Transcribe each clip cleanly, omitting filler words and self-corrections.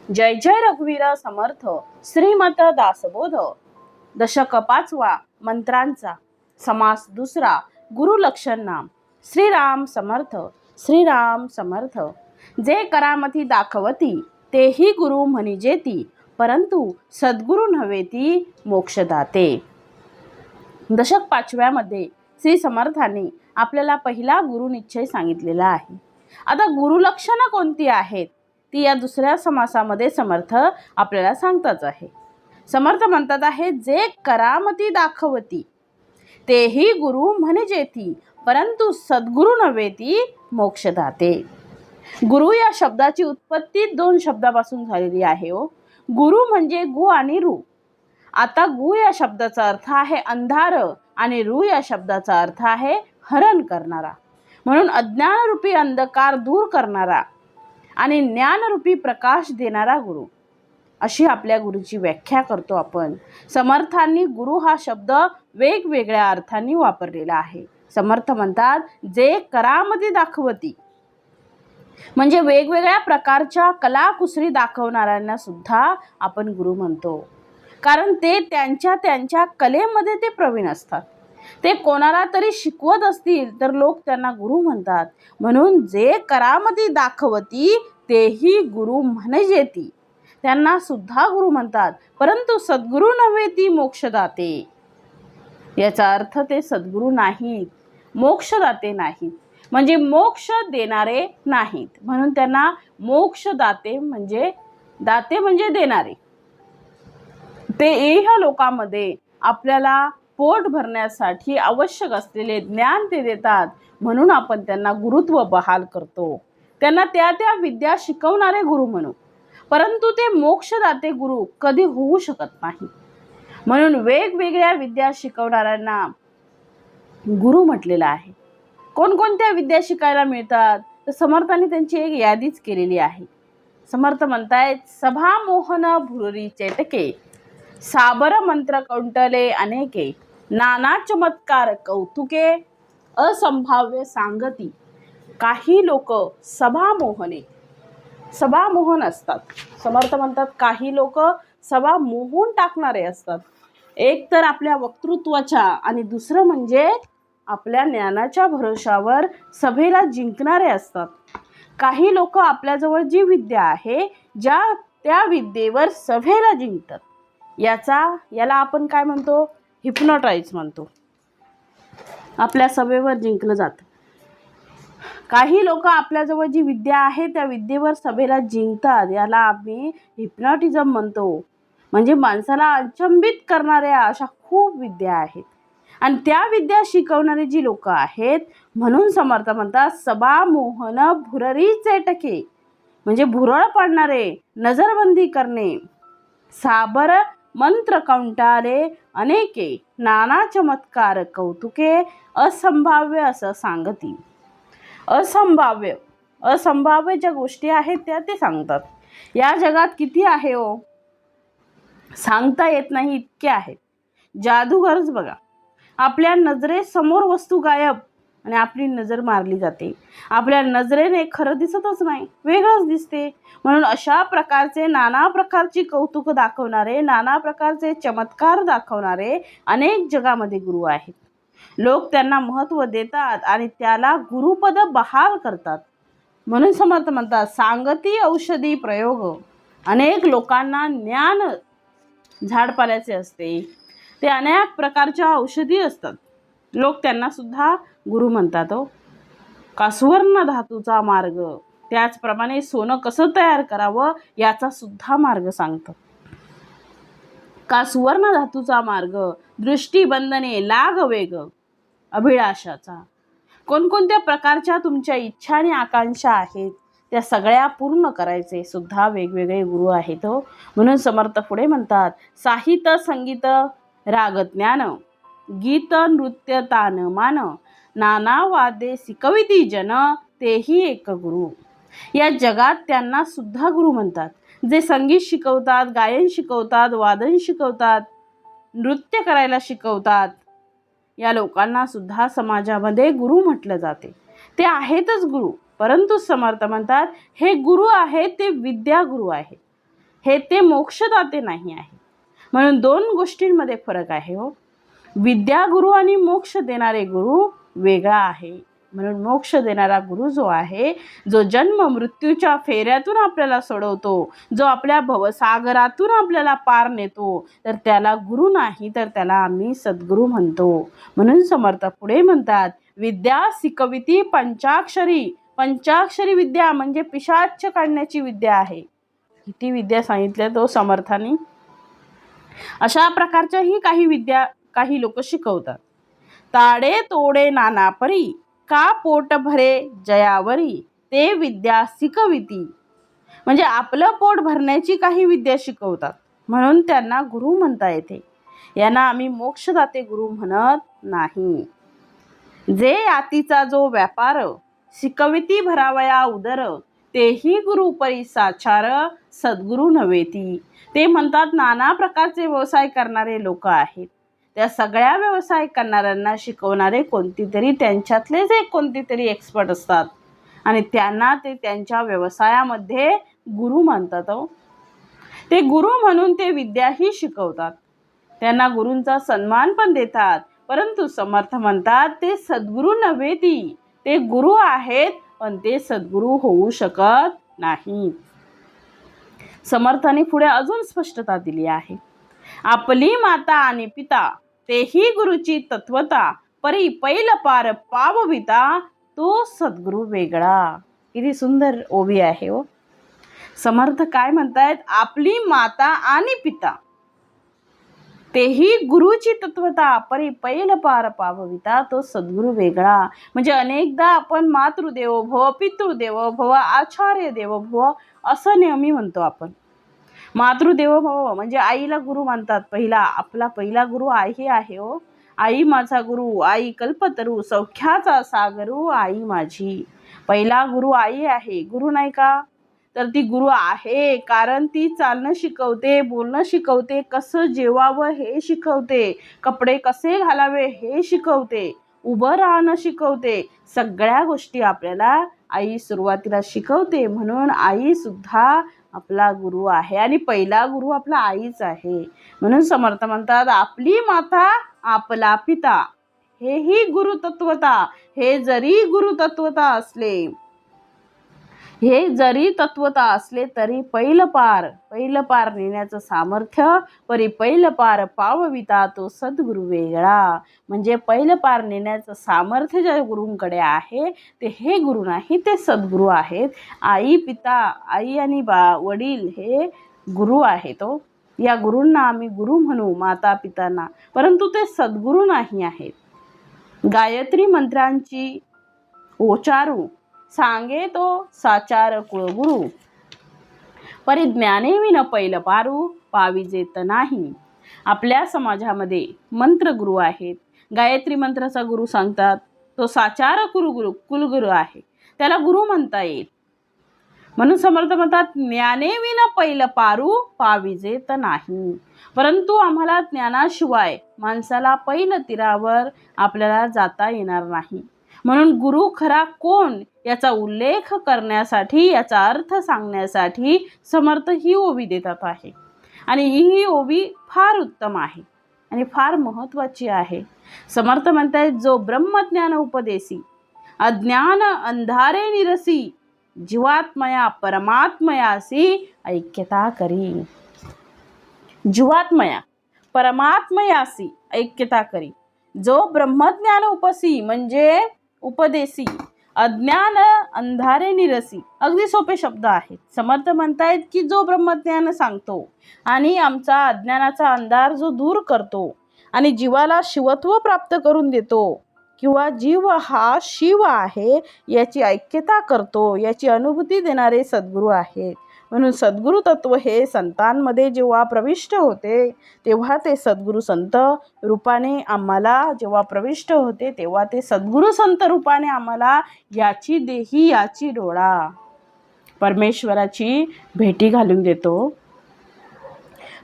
जय जय रघुवीर समर्थ श्रीमत दासबोध दशक 5 मंत्रांचा समास 2 गुरुलक्षण नाम श्रीराम समर्थ श्रीराम समर्थ जे करामती दाखवती तेही गुरु म्हणजेती परंतु सद्गुरु नव्हेती मोक्षदाते। दशक 5 मध्ये श्री समर्थांनी आपल्याला पहिला गुरुनिश्चय सांगितलेला आहे। आता गुरुलक्षणं कोणती आहेत ती या दुसऱ्या समासामध्ये समर्थ आपल्याला सांगताच आहे। समर्थ म्हणतात आहे जे करामती दाखवती तेही गुरु म्हणजेती परंतु सद्गुरु नव्हेती मोक्षदाते। गुरु या शब्दाची उत्पत्ती 2 शब्दापासून झालेली आहे हो। गुरु म्हणजे गु आणि रू। आता गु या शब्दाचा अर्थ आहे अंधार आणि रू या शब्दाचा अर्थ आहे हरण करणारा, म्हणून अज्ञानरूपी अंधकार दूर करणारा आणि ज्ञानरूपी प्रकाश देणारा गुरु, अशी आपल्या गुरुची व्याख्या करतो आपण। समर्थांनी गुरु हा शब्द वेगवेगळ्या अर्थांनी वापरलेला आहे। समर्थ म्हणतात जे करामती दाखवती, म्हणजे वेगवेगळ्या प्रकारच्या कलाकुसरी दाखवणाऱ्यांना सुद्धा आपण गुरु म्हणतो, कारण ते त्यांच्या कलेमध्ये ते प्रवीण असतात। ते कोणाला तरी शिकवत असतील तर लोक त्यांना गुरु म्हणतात। म्हणून जे करामती दाखवती तेही गुरु म्हणजेती, त्यांना सुद्धा गुरु म्हणतात परंतु सद्गुरु नव्हेती मोक्षदाते। याचा अर्थ ते सद्गुरु नाहीत, मोक्षदाते नाहीत, म्हणजे मोक्ष देणारे नाहीत, म्हणून त्यांना मोक्षदाते दाते म्हणजे देणारे। ते इह लोकामध्ये आपल्याला पोट भरण्यासाठी आवश्यक असलेले ज्ञान ते देतात, म्हणून आपण त्यांना गुरुत्व बहाल करतो। त्यांना त्या विद्या शिकवणारे गुरु म्हणू, परंतु ते मोक्षदाते गुरु कधी होऊ शकत नाही। म्हणून वेगवेगळ्या विद्या शिकवणाऱ्यांना गुरु म्हटलेलं आहे। कोणकोणत्या विद्या शिकायला मिळतात तर समर्थांनी त्यांची एक यादीच केलेली आहे। समर्थ म्हणतायत सभा मोहन भुररी चेटके, साबर मंत्र कौंटले अनेके, नाना चमत्कार कौतुके, असंभाव्य सांगती। काही लोक सभामोहन असतात। समर्थ म्हणतात काही लोक सभा मोहून टाकणारे असतात, एक तर आपल्या वक्तृत्वाच्या आणि दुसरं म्हणजे आपल्या ज्ञानाच्या भरोशावर सभेला जिंकणारे असतात। काही लोक आपल्याजवळ जी विद्या आहे त्या विद्येवर सभेला जिंकतात, याला आपण काय म्हणतो, हिप्नोटाइज म्हणतो। आपल्या सभेवर जिंकलं जातं। काही लोक आपल्याजवळ जी विद्या आहे त्या विद्येवर सभेला जिंकतात, याला आम्ही हिप्नॉटिझम म्हणतो। म्हणजे माणसाला अचंबित करणाऱ्या अशा खूप विद्या आहेत आणि त्या विद्या शिकवणारी जी लोक आहेत, म्हणून समर्थ म्हणतात सभा मोहन भुररी चेटके, म्हणजे भुरळ पाडणारे, नजरबंदी करणे, साबर मंत्र कौंटाले अनेके, नाना चमत्कार कौतुके, असंभाव्य असं सांगती। असंभाव्य ज्या गोष्टी आहेत त्या ते सांगतात। या जगात किती आहे हो, सांगता येत नाही इतके आहेत। जादूगरच बघा, आपल्या नजरेसमोर वस्तू गायब आणि आपली नजर मारली जाते, आपल्या नजरेने खरं दिसतच नाही, वेगळंच दिसते। म्हणून अशा प्रकारचे नाना प्रकारची कौतुक दाखवणारे, नाना प्रकारचे चमत्कार दाखवणारे अनेक जगामध्ये गुरु आहेत। लोक त्यांना महत्त्व देतात आणि त्याला गुरुपद बहाल करतात। म्हणून समर्थ म्हणतात सांगती औषधी प्रयोग। अनेक लोकांना ज्ञान झाडपाल्याचे असते, ते अनेक प्रकारच्या औषधी असतात, लोक त्यांना सुद्धा गुरु म्हणतात हो। का सुवर्ण धातूचा मार्ग, त्याचप्रमाणे सोनं कसं तयार करावं याचा सुद्धा मार्ग सांगतात। का सुवर्ण धातूचा मार्ग, दृष्टीबंधने लाग वेग अभिलाषाचा। कोणकोणत्या प्रकारच्या तुमच्या इच्छा आणि आकांक्षा आहेत त्या सगळ्या पूर्ण करायचे सुद्धा वेगवेगळे गुरु आहेत हो। म्हणून समर्थ पुढे म्हणतात साहित्य संगीत राग ज्ञान, गीत नृत्य तान मान, नाना वाद्ये शिकविती जन, तेही एक गुरु। या जगात त्यांना सुद्धा गुरु म्हणतात, जे संगीत शिकवतात, गायन शिकवतात, वादन शिकवतात, नृत्य करायला शिकवतात। या लोकांना सुद्धा समाजामध्ये गुरु म्हटलं जाते। ते आहेतच गुरु, परंतु समर्थ म्हणतात हे गुरु आहेत ते विद्या गुरु आहेत। हे ते मोक्षदाते नाही आहे. म्हणून दोन गोष्टींमध्ये फरक आहे हो. विद्यागुरु आणि मोक्ष देणारे गुरु वेगळा आहे. म्हणून मोक्ष देणारा गुरु जो आहे, जो जन्म मृत्यूच्या फेऱ्यातून आपल्याला सोडवतो, जो आपल्या भवसागरातून आपल्याला पार नेतो, तर त्याला गुरु नाही, तर त्याला आम्ही सद्गुरू म्हणतो. म्हणून समर्थ पुढे म्हणतात, विद्या शिकविती पंचाक्षरी. पंचाक्षरी विद्या म्हणजे पिशाच काढण्याची विद्या आहे. किती विद्या सांगितल्या तो समर्थांनी. अशा प्रकारच्याही काही विद्या काही लोक शिकवतात. ताडे तोडे नाना परी, का पोट भरे जयावरी, ते विद्या शिकविती. म्हणजे आपलं पोट भरण्याची काही विद्या शिकवतात, म्हणून त्यांना गुरु म्हणता येते. यांना आम्ही मोक्षदाते गुरु म्हणत नाही. जे यातीचा जो व्यापार, शिकविती भरावया उदर, तेही गुरु परी साचार, सद्गुरु नव्हेती. ते म्हणतात नाना प्रकारचे व्यवसाय करणारे लोक आहेत. त्या सगळ्या व्यवसाय करणाऱ्यांना शिकवणारे कोणतीतरी त्यांच्यातलेच एक कोणतीतरी एक्सपर्ट असतात आणि त्यांना ते त्यांच्या व्यवसायामध्ये गुरु मानतात. ते गुरु म्हणून ते विद्याही शिकवतात. त्यांना गुरूंचा सन्मान पण देतात. परंतु समर्थ म्हणतात ते सद्गुरू नव्हे, ते गुरु आहेत पण ते सद्गुरू होऊ शकत नाही. समर्थाने पुढे अजून स्पष्टता दिली आहे. आपली माता आणि पिता तेही गुरुची तत्वता, परी पैल पार पावविता, तो सद्गुरू वेगळा. किती सुंदर ओवी आहे हो. समर्थ काय म्हणतायत, आपली माता आणि पिता तेही गुरुची तत्वता, परी पैल पार पावविता, तो सद्गुरू वेगळा. म्हणजे अनेकदा आपण मातृदेवो भव, पितृदेवो भव, आचार्य देवो भव असं नेहमी म्हणतो आपण. मातृदेवो भव म्हणजे आईला गुरु मानतात. आपला पहिला गुरु आई आहे हो. आई माझा गुरु, आई कल्पतरू, सौख्याचा सागरू आई माझी. पहिला गुरु आई आहे. गुरु नाही का, तर ती गुरु आहे कारण ती चालणं शिकवते, बोलणं शिकवते, कसं जेवावं हे शिकवते, कपडे कसे घालावे हे शिकवते, उभं राहणं शिकवते. सगळ्या गोष्टी आपल्याला आई सुरुवातीला शिकवते. म्हणून आई सुद्धा आपला गुरु आहे आणि पहिला गुरु आपला आईच आहे. म्हणून समर्थ म्हणतात, आपली माता आपला पिता हेही गुरुतत्वता. हे जरी गुरुतत्वता असले तरी पैल पार नेण्याचं सामर्थ्य, परी पैल पार पावविता, तो सद्गुरू वेगळा. म्हणजे पैल पार नेण्याचं सामर्थ्य ज्या गुरूंकडे आहे ते हे गुरु नाही, ते सद्गुरू आहेत. आई पिता, आई आणि वडील हे गुरु आहेत. या गुरूंना आम्ही गुरु म्हणू, माता पितांना, परंतु ते सद्गुरू नाही आहेत. गायत्री मंत्रांची उच्चारू सांगे तो साचार कुळगुरु, परिज्ञाने विन पैल पारू पाविजेत नाही. आपल्या समाजामध्ये मंत्र गुरु आहेत. गायत्री मंत्राचा गुरु सांगतात, तो साचार कुलगुरु आहे, त्याला गुरु म्हणता येईल. म्हणून समर्थ म्हणतात, ज्ञाने विन पैल पारू पाविजेत नाही. परंतु आम्हाला ज्ञानाशिवाय माणसाला पैल तीरावर आपल्याला जाता येणार नाही. म्हणून गुरु खरा कोण याचा उल्लेख करण्यासाठी, याचा अर्थ सांगण्यासाठी समर्थ ही ओवी देतात आहे. आणि ही ओवी फार उत्तम आहे आणि फार महत्त्वाची आहे. समर्थ म्हणतात, जो ब्रह्मज्ञान उपदेसी, अज्ञान अंधारे निरसी, जीवात्मया परमात्मयासी ऐक्यता करी. जीवात्मया परमात्मयासी ऐक्यता करी. जो ब्रह्मज्ञान उपसी म्हणजे उपदेसी, अज्ञान अंधारे निरसी, अगदी सोपे शब्द आहेत. समर्थ म्हणतायत की जो ब्रह्मज्ञान सांगतो आणि आमचा अज्ञानाचा अंधार जो दूर करतो आणि जीवाला शिवत्व प्राप्त करून देतो, किंवा जीव हा शिव आहे याची ऐक्यता करतो, याची अनुभूती देणारे सद्गुरू आहेत. म्हणून सद्गुरू तत्व हे संतांमध्ये जेव्हा प्रविष्ट होते तेव्हा ते सद्गुरू संत रूपाने आम्हाला जेव्हा प्रविष्ट होते तेव्हा ते सद्गुरू संत रूपाने आम्हाला याची देही याची डोळा परमेश्वराची भेटी घालून देतो.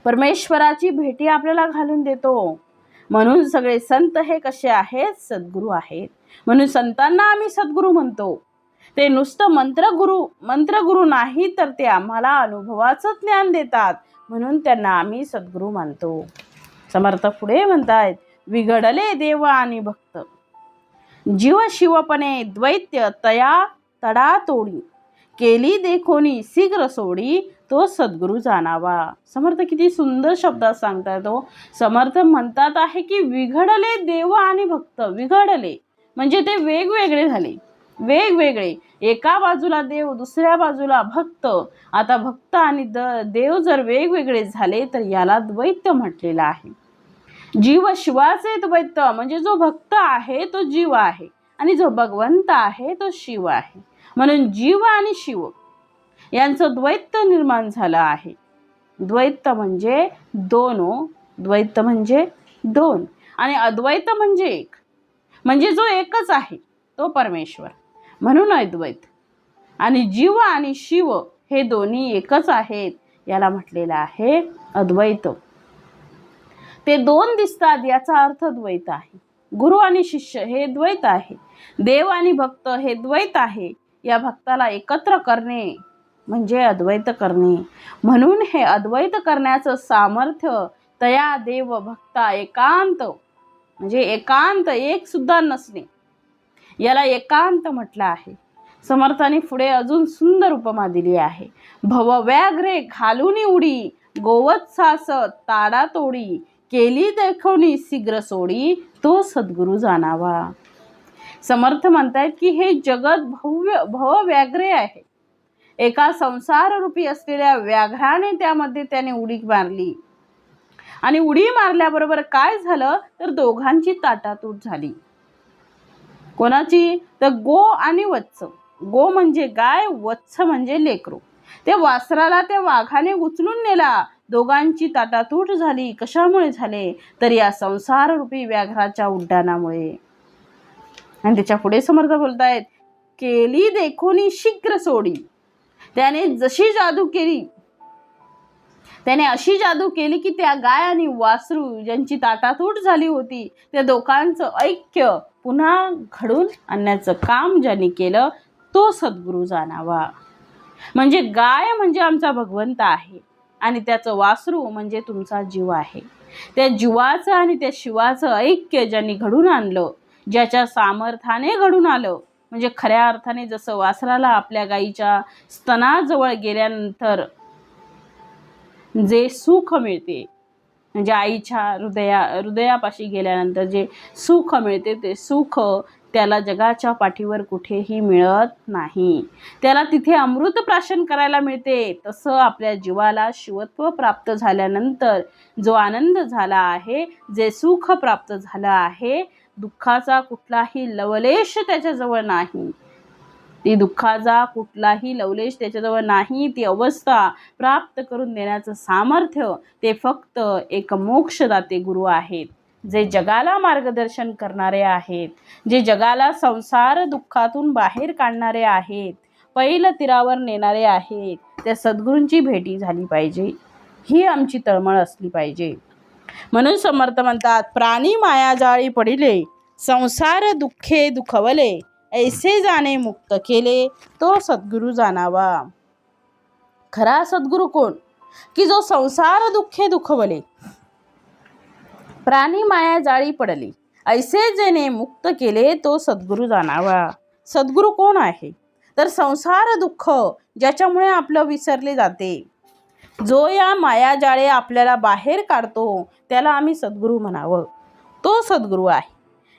परमेश्वराची भेटी आपल्याला घालून देतो. म्हणून सगळे संत हे कसे आहेत, सद्गुरू आहेत. म्हणून संतांना आम्ही सद्गुरू म्हणतो. ते नुसतं मंत्रगुरु नाही, तर ते आम्हाला अनुभवाचं ज्ञान देतात, म्हणून त्यांना आम्ही सद्गुरू मानतो. समर्थ पुढे म्हणतायत, विघडले देव आणि भक्त, जीव शिवपणे द्वैत्य तया तडा तोडी, केली देखोनी शीघ्र सोडी, तो सद्गुरू जाणावा. समर्थ किती सुंदर शब्दात सांगतात. तो समर्थ म्हणतात आहे की विघडले देव आणि भक्त. विघडले म्हणजे ते वेगवेगळे झाले, वेगवेगळे. एका बाजूला देव, दुसऱ्या बाजूला भक्त. आता भक्त आणि देव जर वेगवेगळे झाले तर याला द्वैत म्हटलेलं आहे. जीव शिवाचे द्वैत म्हणजे जो भक्त आहे तो जीव आहे आणि जो भगवंत आहे तो शिव आहे. म्हणून जीव आणि शिव यांचं द्वैत निर्माण झालं आहे. द्वैत म्हणजे दोन, द्वैत म्हणजे दोन आणि अद्वैत म्हणजे एक, म्हणजे जो एकच आहे तो परमेश्वर, म्हणून अद्वैत. आणि जीव आणि शिव हे दोन्ही एकच आहेत, याला म्हटलेलं आहे अद्वैत. ते दोन दिसतात याचा अर्थ द्वैत आहे. गुरु आणि शिष्य हे द्वैत आहे. देव आणि भक्त हे द्वैत आहे. या भक्ताला एकत्र करणे म्हणजे अद्वैत करणे. म्हणून हे अद्वैत करण्याचं सामर्थ्य तया देव भक्ता एकांत म्हणजे एकांत, एक सुद्धा नसणे, याला एकांत म्हटलं आहे. समर्थाने पुढे अजून सुंदर उपमा दिली आहे. भवव्याघ्रे घालून उडी, गोवत्सास ताडा तोडी, केली देखोनी शीघ्र सोडी, तो सद्गुरू जाणावा. समर्थ म्हणतायत की हे जगत भवव्याघ्रे आहे. एका संसार रूपी असलेल्या व्याघ्राने त्यामध्ये त्याने उडी मारली आणि उडी मारल्याबरोबर काय झालं तर दोघांची ताटातूट झाली. कोणाची? तर गो आणि वत्स. गो म्हणजे गाय, वत्स म्हणजे लेकरू. ते वासराला त्या वाघाने उचलून नेला. दोघांची ताटातूट झाली. कशामुळे झाले तर या संसार रूपी व्याघ्राच्या उड्डाणामुळे. आणि त्याच्या पुढे समर्थ बोलतायत, केली देखोनी शीघ्र सोडी. त्याने जशी जादू केली, त्याने अशी जादू केली की त्या गाय आणि वासरू ज्यांची ताटातूट झाली होती त्या दोघांचं ऐक्य पुन्हा घडून आणण्याचं काम ज्यांनी केलं तो सद्गुरू जाणावा. म्हणजे गाय म्हणजे आमचा भगवंत आहे आणि त्याचं वासरू म्हणजे तुमचा जीव आहे. त्या जीवाचं आणि त्या शिवाचं ऐक्य ज्यांनी घडून आणलं, ज्याच्या सामर्थ्याने घडून आलं, म्हणजे खऱ्या अर्थाने जसं वासराला आपल्या गाईच्या स्तनाजवळ गेल्यानंतर जे सुख मिळते, म्हणजे आईच्या हृदयापाशी गेल्यानंतर जे सुख मिळते ते सुख त्याला जगाच्या पाठीवर कुठेही मिळत नाही. त्याला तिथे अमृत प्राशन करायला मिळते. तसं आपल्या जीवाला शिवत्व प्राप्त झाल्यानंतर जो आनंद झाला आहे, जे सुख प्राप्त झालं आहे, दुःखाचा कुठलाही लवलेश त्याच्याजवळ नाही. ती दुःखाचा कुठलाही लवलेश त्याच्याजवळ नाही. ती अवस्था प्राप्त करून देण्याचं सामर्थ्य ते फक्त एक मोक्षदाते गुरु आहेत, जे जगाला मार्गदर्शन करणारे आहेत, जे जगाला संसार दुःखातून बाहेर काढणारे आहेत, पहिलं तीरावर नेणारे आहेत. त्या सद्गुरूंची भेटी झाली पाहिजे, ही आमची तळमळ असली पाहिजे. म्हणून समर्थ म्हणतात, प्राणी मायाजाळी पडिले, संसार दुःखे दुखवले, ऐसे जाणे मुक्त केले, तो सद्गुरू जाणावा. खरा सद्गुरू कोण? की जो संसार दुःखे दुखवले, प्राणी माया जाळी पडली, ऐसे जेने मुक्त केले, तो सद्गुरू जाणावा. सद्गुरू कोण आहे? तर संसार दुःख ज्याच्यामुळे आपलं विसरले जाते, जो या मायाजाळे आपल्याला बाहेर काढतो, त्याला आम्ही सद्गुरू म्हणावं. तो सद्गुरू आहे.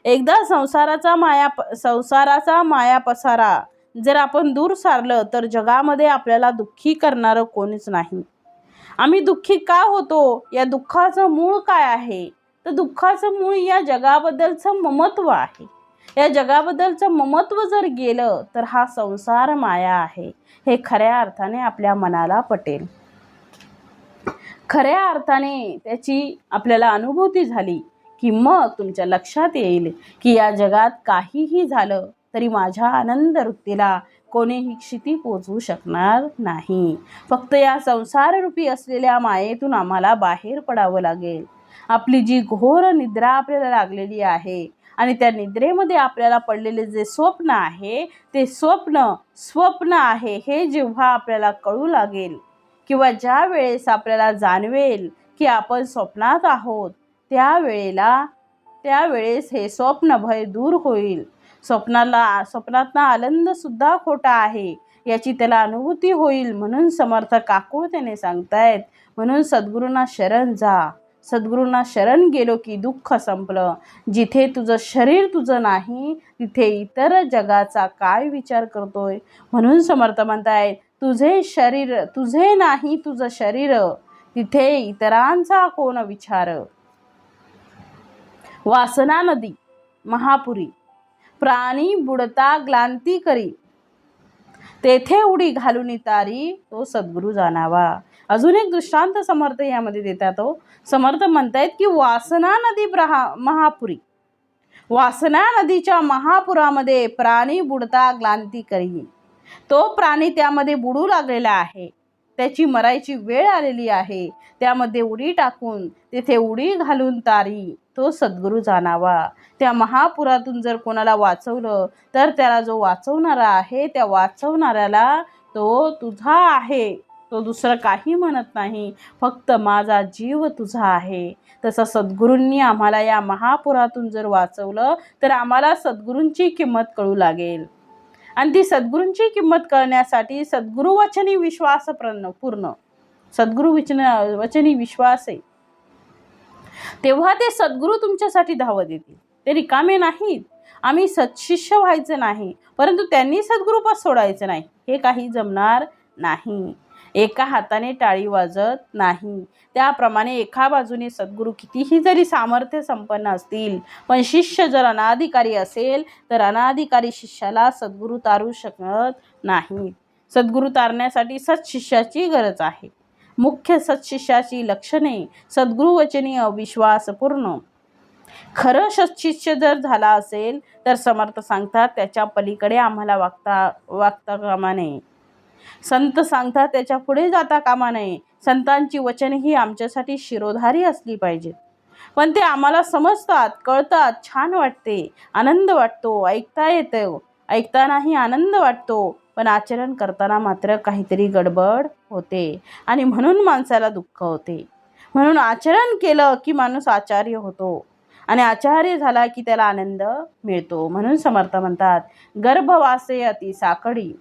एकदा संसाराचा माया पसारा जर आपण दूर सारलं तर जगामध्ये आपल्याला दुःखी करणारं कोणीच नाही. आम्ही दुःखी का होतो? या दुःखाचं मूळ काय आहे? तर दुःखाचं मूळ या जगाबद्दलचं ममत्व आहे. या जगाबद्दलचं ममत्व जर गेलं तर हा संसार माया आहे हे खऱ्या अर्थाने आपल्या मनाला पटेल. खऱ्या अर्थाने त्याची आपल्याला अनुभूती झाली की मग तुमच्या लक्षात येईल की या जगात काहीही झालं तरी माझ्या आनंद वृत्तीला कोणीही क्षिती पोचवू शकणार नाही. फक्त या संसाररूपी असलेल्या मायेतून आम्हाला बाहेर पडावं लागेल. आपली जी घोर निद्रा आपल्याला लागलेली आहे, आणि त्या निद्रेमध्ये आपल्याला पडलेले जे स्वप्न आहे ते स्वप्न आहे हे जेव्हा आपल्याला कळू लागेल किंवा ज्या वेळेस आपल्याला जाणवेल की आपण स्वप्नात आहोत त्यावेळेस हे स्वप्न भय दूर होईल. स्वप्नातला आनंद सुद्धा खोटा आहे याची त्याला अनुभूती होईल. म्हणून समर्थ काकुळतेने सांगतायत, म्हणून सद्गुरूंना शरण जा. सद्गुरूंना शरण गेलो की दुःख संपलं. जिथे तुझं शरीर तुझं नाही तिथे इतर जगाचा काय विचार करतोय. म्हणून समर्थ म्हणतायत, तुझे शरीर तुझे नाही तुझं शरीर, तिथे इतरांचा कोण विचार. वासना नदी महापुरी, प्राणी बुडता ग्लांती करी, तेथे उडी घालून तारी, तो सद्गुरू जाणावा. अजून एक दृष्टांत समर्थ यामध्ये देतात. समर्थ म्हणतायत की वासना नदी महापुरी, वासना नदीच्या महापुरामध्ये प्राणी बुडता ग्लांती करी. तो प्राणी त्यामध्ये बुडू लागलेला आहे, त्याची मरायची वेळ आलेली आहे. त्यामध्ये उडी टाकून तेथे उडी घालून तारी, तो सद्गुरू जाणावा. त्या महापुरातून जर कोणाला वाचवलं तर त्याला जो वाचवणारा आहे त्या वाचवणाऱ्याला तो तुझा आहे, तो दुसरं काही म्हणत नाही, फक्त माझा जीव तुझा आहे. तसं सद्गुरूंनी आम्हाला या महापुरातून जर वाचवलं तर आम्हाला सद्गुरूंची किंमत कळू लागेल. आणि ती सद्गुरूंची किंमत कळण्यासाठी सद्गुरू वचनी विश्वास पूर्ण सद्गुरू वचनी विश्वास आहे, तेव्हा ते सद्गुरू तुमच्यासाठी धावत येतील. ते रिकामे नाहीत. आम्ही सत्शिष्य व्हायचे नाही, परंतु त्यांनी सद्गुरूपास सोडायचं नाही, हे काही जमणार नाही. एका हाताने टाळी वाजत नाही. त्याप्रमाणे एका बाजूने सद्गुरू कितीही जरी सामर्थ्य संपन्न असतील, पण शिष्य जर अनाधिकारी असेल तर अनाधिकारी शिष्याला सद्गुरू तारू शकत नाही. सद्गुरू तारण्यासाठी सत्शिष्याची गरज आहे. मुख्य सत्शिष्याची लक्षणे सद्गुरू वचनी अविश्वास पूर्ण. खरं सत्शिष्य जर झाला असेल तर समर्थ सांगतात त्याच्या पलीकडे आम्हाला वागता कामा नये. संत सांगतात त्याच्या पुढे जाता कामा नये. संतांची वचने ही आमच्यासाठी शिरोधारी असली पाहिजेत. पण ते आम्हाला समजतात, कळतात, छान वाटते, आनंद वाटतो, ऐकता येतं, ऐकतानाही आनंद वाटतो, पण आचरण करताना मात्र काहीतरी गडबड होते आणि म्हणून माणसाला दुःख होते. म्हणून आचरण केलं की माणूस आचार्य होतो आणि आचार्य झाला की त्याला आनंद मिळतो. म्हणून समर्थ म्हणतात, गर्भवासे अति साकडी,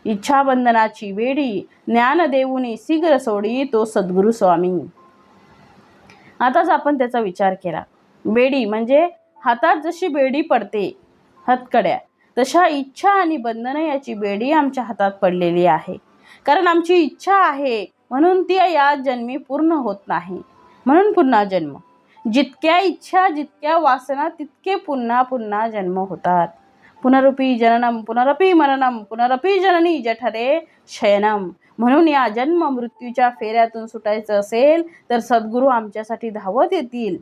इच्छाबंधनाची वेडी, ज्ञान देऊनी शीघ्र सोडी, तो सद्गुरू स्वामी. आताच आपण त्याचा विचार केला. बेडी म्हणजे हातात जशी बेडी पडते हातकड्या, तशा इच्छा आणि बंधन याची बेडी आमच्या हातात पडलेली आहे. कारण आमची इच्छा आहे म्हणून ती या जन्मी पूर्ण होत नाही, म्हणून पुन्हा जन्म. जितक्या इच्छा जितक्या वासना तितके पुन्हा पुन्हा जन्म होतात. पुनरुपी जननम पुनरपी मरणम पुनरपी जननी जठरे शयनम. म्हणून या जन्म मृत्यूच्या फेऱ्यातून सुटायचं असेल तर सद्गुरू आमच्यासाठी धावत येतील.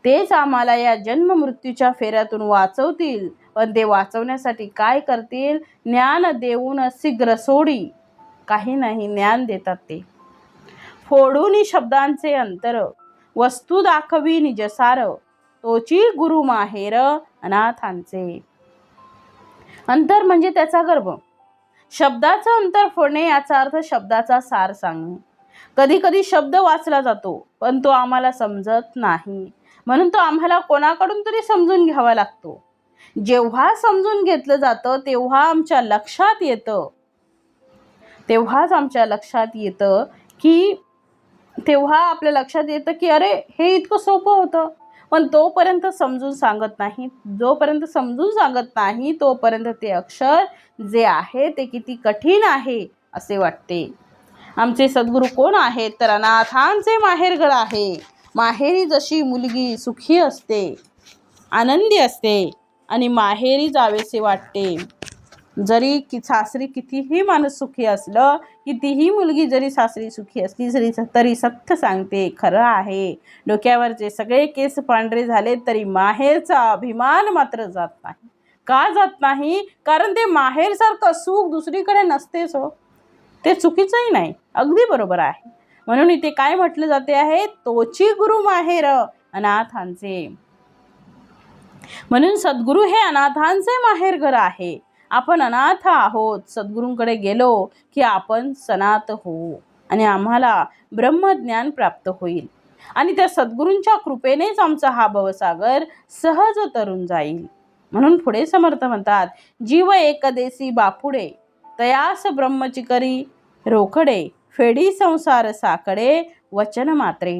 तेच आम्हाला या जन्म मृत्यूच्या फेऱ्यातून वाचवतील. पण ते वाचवण्यासाठी काय करतील? ज्ञान देऊन शीघ्र सोडी. काही नाही, ज्ञान देतात ते. फोडून शब्दांचे अंतर, वस्तू दाखवी निजसार, तोची गुरु माहेर अनाथांचे. अंतर म्हणजे त्याचा गर्भ. शब्दाचं अंतर फोडणे याचा अर्थ शब्दाचा सार सांगणे. कधी कधी शब्द वाचला जातो पण तो आम्हाला समजत नाही, म्हणून तो आम्हाला कोणाकडून तरी समजून घ्यावा लागतो. जेव्हा समजून घेतलं जातं तेव्हाच आमच्या लक्षात येतं की अरे हे इतकं सोपं होतं. पण जोपर्यंत समजून सांगत नाही तोपर्यंत ते अक्षर जे आहे ते किती कठीण आहे असे वाटते. आमचे सद्गुरू कोण आहेत तर अनाथांचे माहेरघर आहे. माहेरी जशी मुलगी सुखी असते, आनंदी असते आणि माहेरी जावेसे वाटते. जरी सासरी कितीही माणूस सुखी असलं, कितीही मुलगी जरी सासरी सुखी असली तरी सत्य सांगते, खरं आहे. डोक्यावरचे सगळे केस पांढरे झाले तरी माहेरचा अभिमान मात्र जात नाही. का जात नाही? कारण ते माहेरसारखं सुख दुसरीकडे नसतेच हो. ते चुकीचंही नाही, अगदी बरोबर आहे. म्हणून इथे काय म्हटलं जाते आहे? तोची गुरु माहेर अनाथांचे. म्हणून सद्गुरू हे अनाथांचे माहेरघर आहे. आपण अनाथ आहोत. सद्गुरूंकडे गेलो की आपण सनात होऊ आणि आम्हाला ब्रह्मज्ञान प्राप्त होईल आणि त्या सद्गुरूंच्या कृपेनेच आमचा हा भवसागर सहज तरून जाईल. म्हणून पुढे समर्थ म्हणतात, जीव एकदेसी बापुडे तयास ब्रह्मची करी रोकडे फेडी संसार साकडे वचन मात्रे.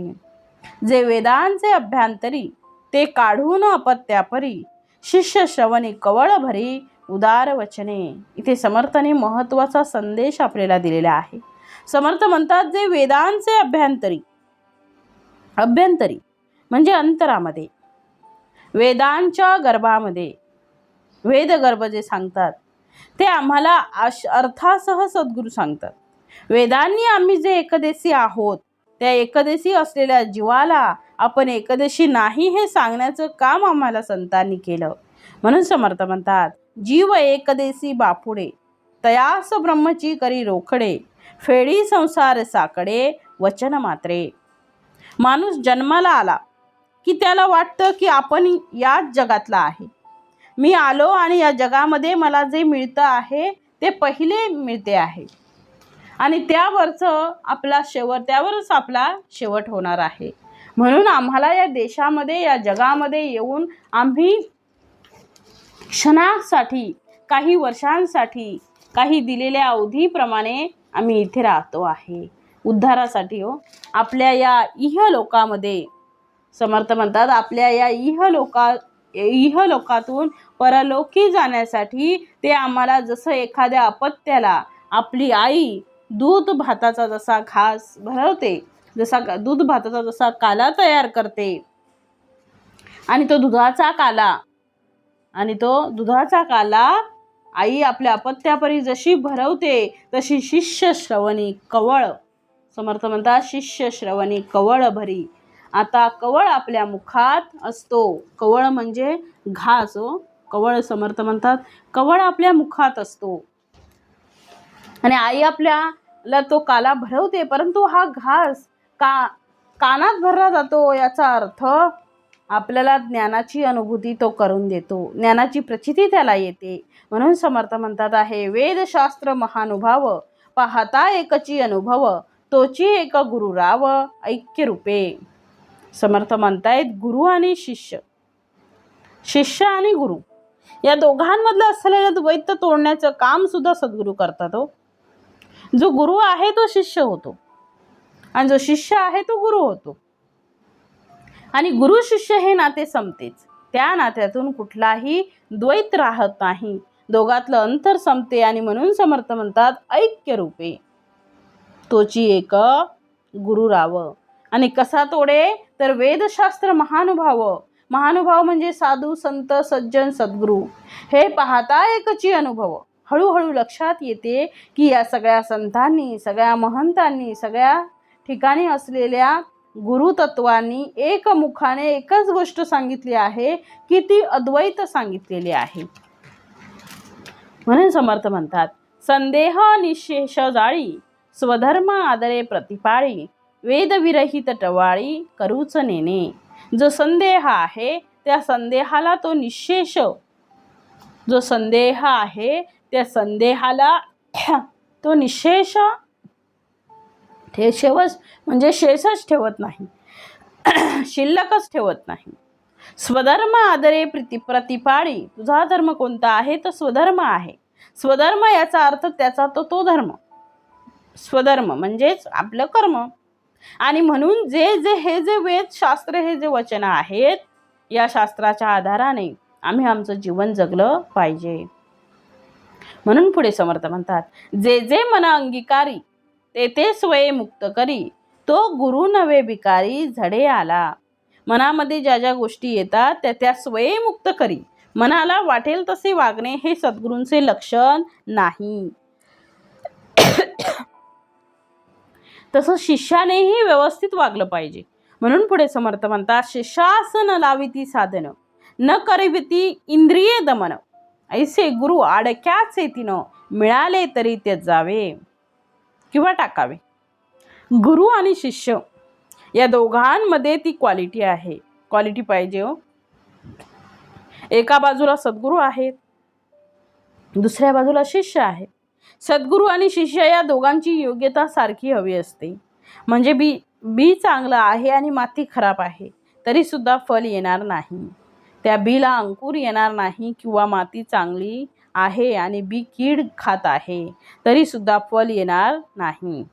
जे वेदांचे अभ्यंतरी ते काढून अपत्यापरी शिष्य श्रवणी कवळ भरी उदार वचने. इथे समर्थाने महत्वाचा संदेश आपल्याला दिलेला आहे. समर्थ म्हणतात, जे वेदांचे अभ्यंतरी म्हणजे अंतरामध्ये, वेदांच्या गर्भामध्ये, वेदगर्भ जे सांगतात ते आम्हाला अर्थासह सद्गुरू सांगतात. वेदांनी आम्ही जे एकदेशी आहोत त्या एकदेशी असलेल्या जीवाला आपण एकदेशी नाही हे सांगण्याचं काम आम्हाला संतांनी केलं. म्हणून समर्थ म्हणतात, जीव एकदेशी बापुडे तयास ब्रह्मची करी रोकडे फेडी संसार साकडे वचन मात्रे. माणूस जन्माला आला की त्याला वाटतं की आपण याच जगातला आहे. मी आलो आणि या जगामध्ये मला जे मिळतं आहे ते पहिले मिळते आहे आणि त्यावरच आपला शेवट होणार आहे. म्हणून आम्हाला या देशामध्ये या जगामध्ये येऊन आम्ही क्षणासाठी, काही वर्षांसाठी, काही दिलेल्या अवधीप्रमाणे आम्ही इथे राहतो आहे उद्धारासाठी. आपल्या या इहलोकामध्ये समर्थ म्हणतात, आपल्या या इहलोकातून परलोकी जाण्यासाठी ते आम्हाला जसं एखाद्या अपत्याला आपली आई दूध भाताचा जसा घास भरवते, दूध भाताचा जसा काला तयार करते आणि तो दुधाचा काला आई आपल्या अपत्यापरी जशी भरवते तशी शिष्य श्रवणी कवळ, समर्थ म्हणतात, शिष्य श्रवणी कवळ भरी. आता कवळ आपल्या मुखात असतो. कवळ म्हणजे घास. कवळ समर्थ म्हणतात, कवळ आपल्या मुखात असतो आणि आई आपल्याला तो काला भरवते, परंतु हा घास कानात भरला जातो. याचा अर्थ आपल्याला ज्ञानाची अनुभूती तो करून देतो, ज्ञानाची प्रचिती त्याला येते. म्हणून समर्थ म्हणतात आहे, वेदशास्त्र महानुभाव पाहता एकची अनुभव तोची एक गुरु राव ऐक्य रूपे. समर्थ म्हणतायत, गुरु आणि शिष्य आणि गुरु या दोघांमधलं असलेलं द्वैत तोडण्याचं काम सुद्धा सद्गुरू करतात. जो गुरु आहे तो शिष्य होतो आणि जो शिष्य आहे तो गुरु होतो आणि गुरु शिष्य हे नाते संपतेच. त्या नात्यातून कुठलाही द्वैत राहत नाही, दोघातलं अंतर संपते आणि म्हणून समर्थ म्हणतात, ऐक्य रूपे तोची एक गुरु राव. आणि कसा तोडे तर वेदशास्त्र महानुभाव म्हणजे साधू संत सज्जन सद्गुरू हे पाहता एकची अनुभव. हळूहळू लक्षात येते की या सगळ्या संतांनी, सगळ्या महंतांनी, सगळ्या ठिकाणी असलेल्या गुरुतत्वांनी एकमुखाने एकच गोष्ट सांगितली आहे की ती अद्वैत सांगितलेली आहे. म्हणून समर्थ म्हणतात, संदेह निशेष जाळी स्वधर्म आदरे प्रतिपाळी वेदविरहित टवाळी करूच नेणे. जो संदेह आहे त्या संदेहाला तो निशेष, जो संदेह आहे त्या संदेहाला तो निशेष म्हणजे शेषच ठेवत नाही, शिल्लकच ठेवत नाही. स्वधर्म आदरे प्रतिपाळी, तुझा धर्म कोणता आहे तर स्वधर्म आहे. स्वधर्म याचा अर्थ त्याचा तो धर्म. स्वधर्म म्हणजेच आपलं कर्म. आणि म्हणून हे जे वेद शास्त्र, हे जे वचन आहेत, या शास्त्राच्या आधाराने आम्ही आमचं जीवन जगलं पाहिजे. म्हणून पुढे समर्थ म्हणतात, जे मन अंगीकारी ते स्वये मुक्त करी तो गुरु नवे भिकारी झडे आला. मनामध्ये ज्या ज्या गोष्टी येतात त्या स्वये मुक्त करी. मनाला वाटेल तसे वागणे हे सद्गुरूंचे लक्षण नाही. तसं शिष्यानेही व्यवस्थित वागलं पाहिजे. म्हणून पुढे समर्थ म्हणतात, शिष्यासन लाविती साधन न करविती इंद्रिये दमन ऐसे गुरु आडक्याच येतीन मिळाले तरी ते जावे किंवा टाकावे. गुरु आणि शिष्य या दोघांमध्ये ती क्वालिटी आहे, क्वालिटी पाहिजे. एका बाजूला सद्गुरू आहेत, दुसऱ्या बाजूला शिष्य आहेत. सद्गुरू आणि शिष्य या दोघांची योग्यता सारखी हवी असते. म्हणजे बी चांगलं आहे आणि माती खराब आहे तरी सुद्धा फल येणार नाही. त्या बीला अंकुर येणार नाही. किंवा माती चांगली आहे आणि बी कीड खात आहे तरी सुद्धा फल येणार नाही.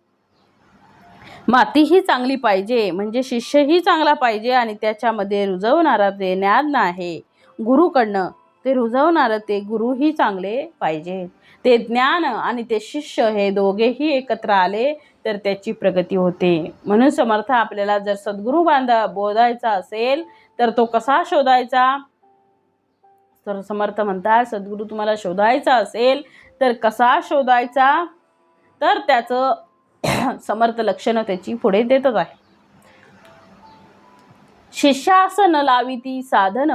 माती ही चांगली पाहिजे, म्हणजे शिष्यही चांगला पाहिजे आणि त्याच्यामध्ये रुजवणारा ते ज्ञान आहे गुरुकडनं, ते रुजवणारं ते गुरुही चांगले पाहिजे. ते ज्ञान आणि ते शिष्य हे दोघेही एकत्र आले तर त्याची प्रगती होते. म्हणून समर्थ आपल्याला जर सद्गुरू बोधायचा असेल तर तो कसा शोधायचा? तर समर्थ म्हणतात, सद्गुरू तुम्हाला शोधायचा असेल तर कसा शोधायचा? तर त्याचं समर्थ लक्षणं त्याची पुढे देतच आहे. शिष्यास न लाविती साधन.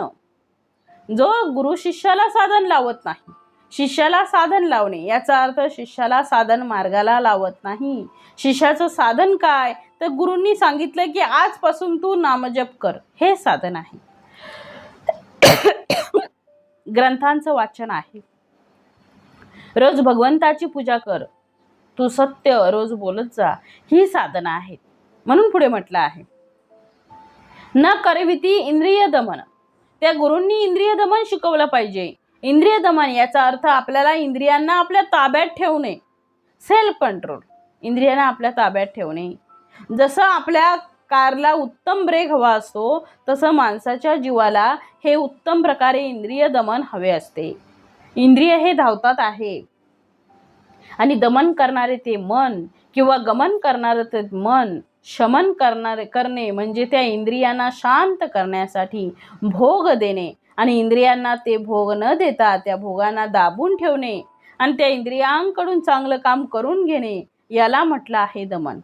जो गुरु शिष्याला साधन लावत नाही, शिष्याला साधन लावणे याचा अर्थ शिष्याला साधन मार्गाला लावत नाही. शिष्याचं साधन काय? तर गुरूंनी सांगितलं की आजपासून तू नामजप कर, हे साधन आहे. ग्रंथांचं वाचन आहे, रोज भगवंताची पूजा कर, तू सत्य रोज बोलत जा, ही साधना आहेत. म्हणून पुढे म्हटलं आहे, न करविती इंद्रिय दमन. त्या गुरूंनी इंद्रिय दमन शिकवलं पाहिजे. इंद्रिय दमन याचा अर्थ आपल्याला इंद्रियांना आपल्या ताब्यात ठेवणे, सेल्फ कंट्रोल. इंद्रियांना आपल्या ताब्यात ठेवणे. जसं आपल्या कारला उत्तम ब्रेक हवा असतो तसं माणसाच्या जीवाला हे उत्तम प्रकारे इंद्रिय दमन हवे असते. इंद्रिय हे धावतात आहे आणि दमन करणारे ते मन किंवा गमन करणारे ते मन. शमन करणे म्हणजे त्या इंद्रियांना शांत करण्यासाठी भोग देणे आणि इंद्रियांना ते भोग न देता त्या भोगांना दाबून ठेवणे आणि त्या इंद्रियांकडून चांगलं काम करून घेणे, याला म्हटलं आहे दमन.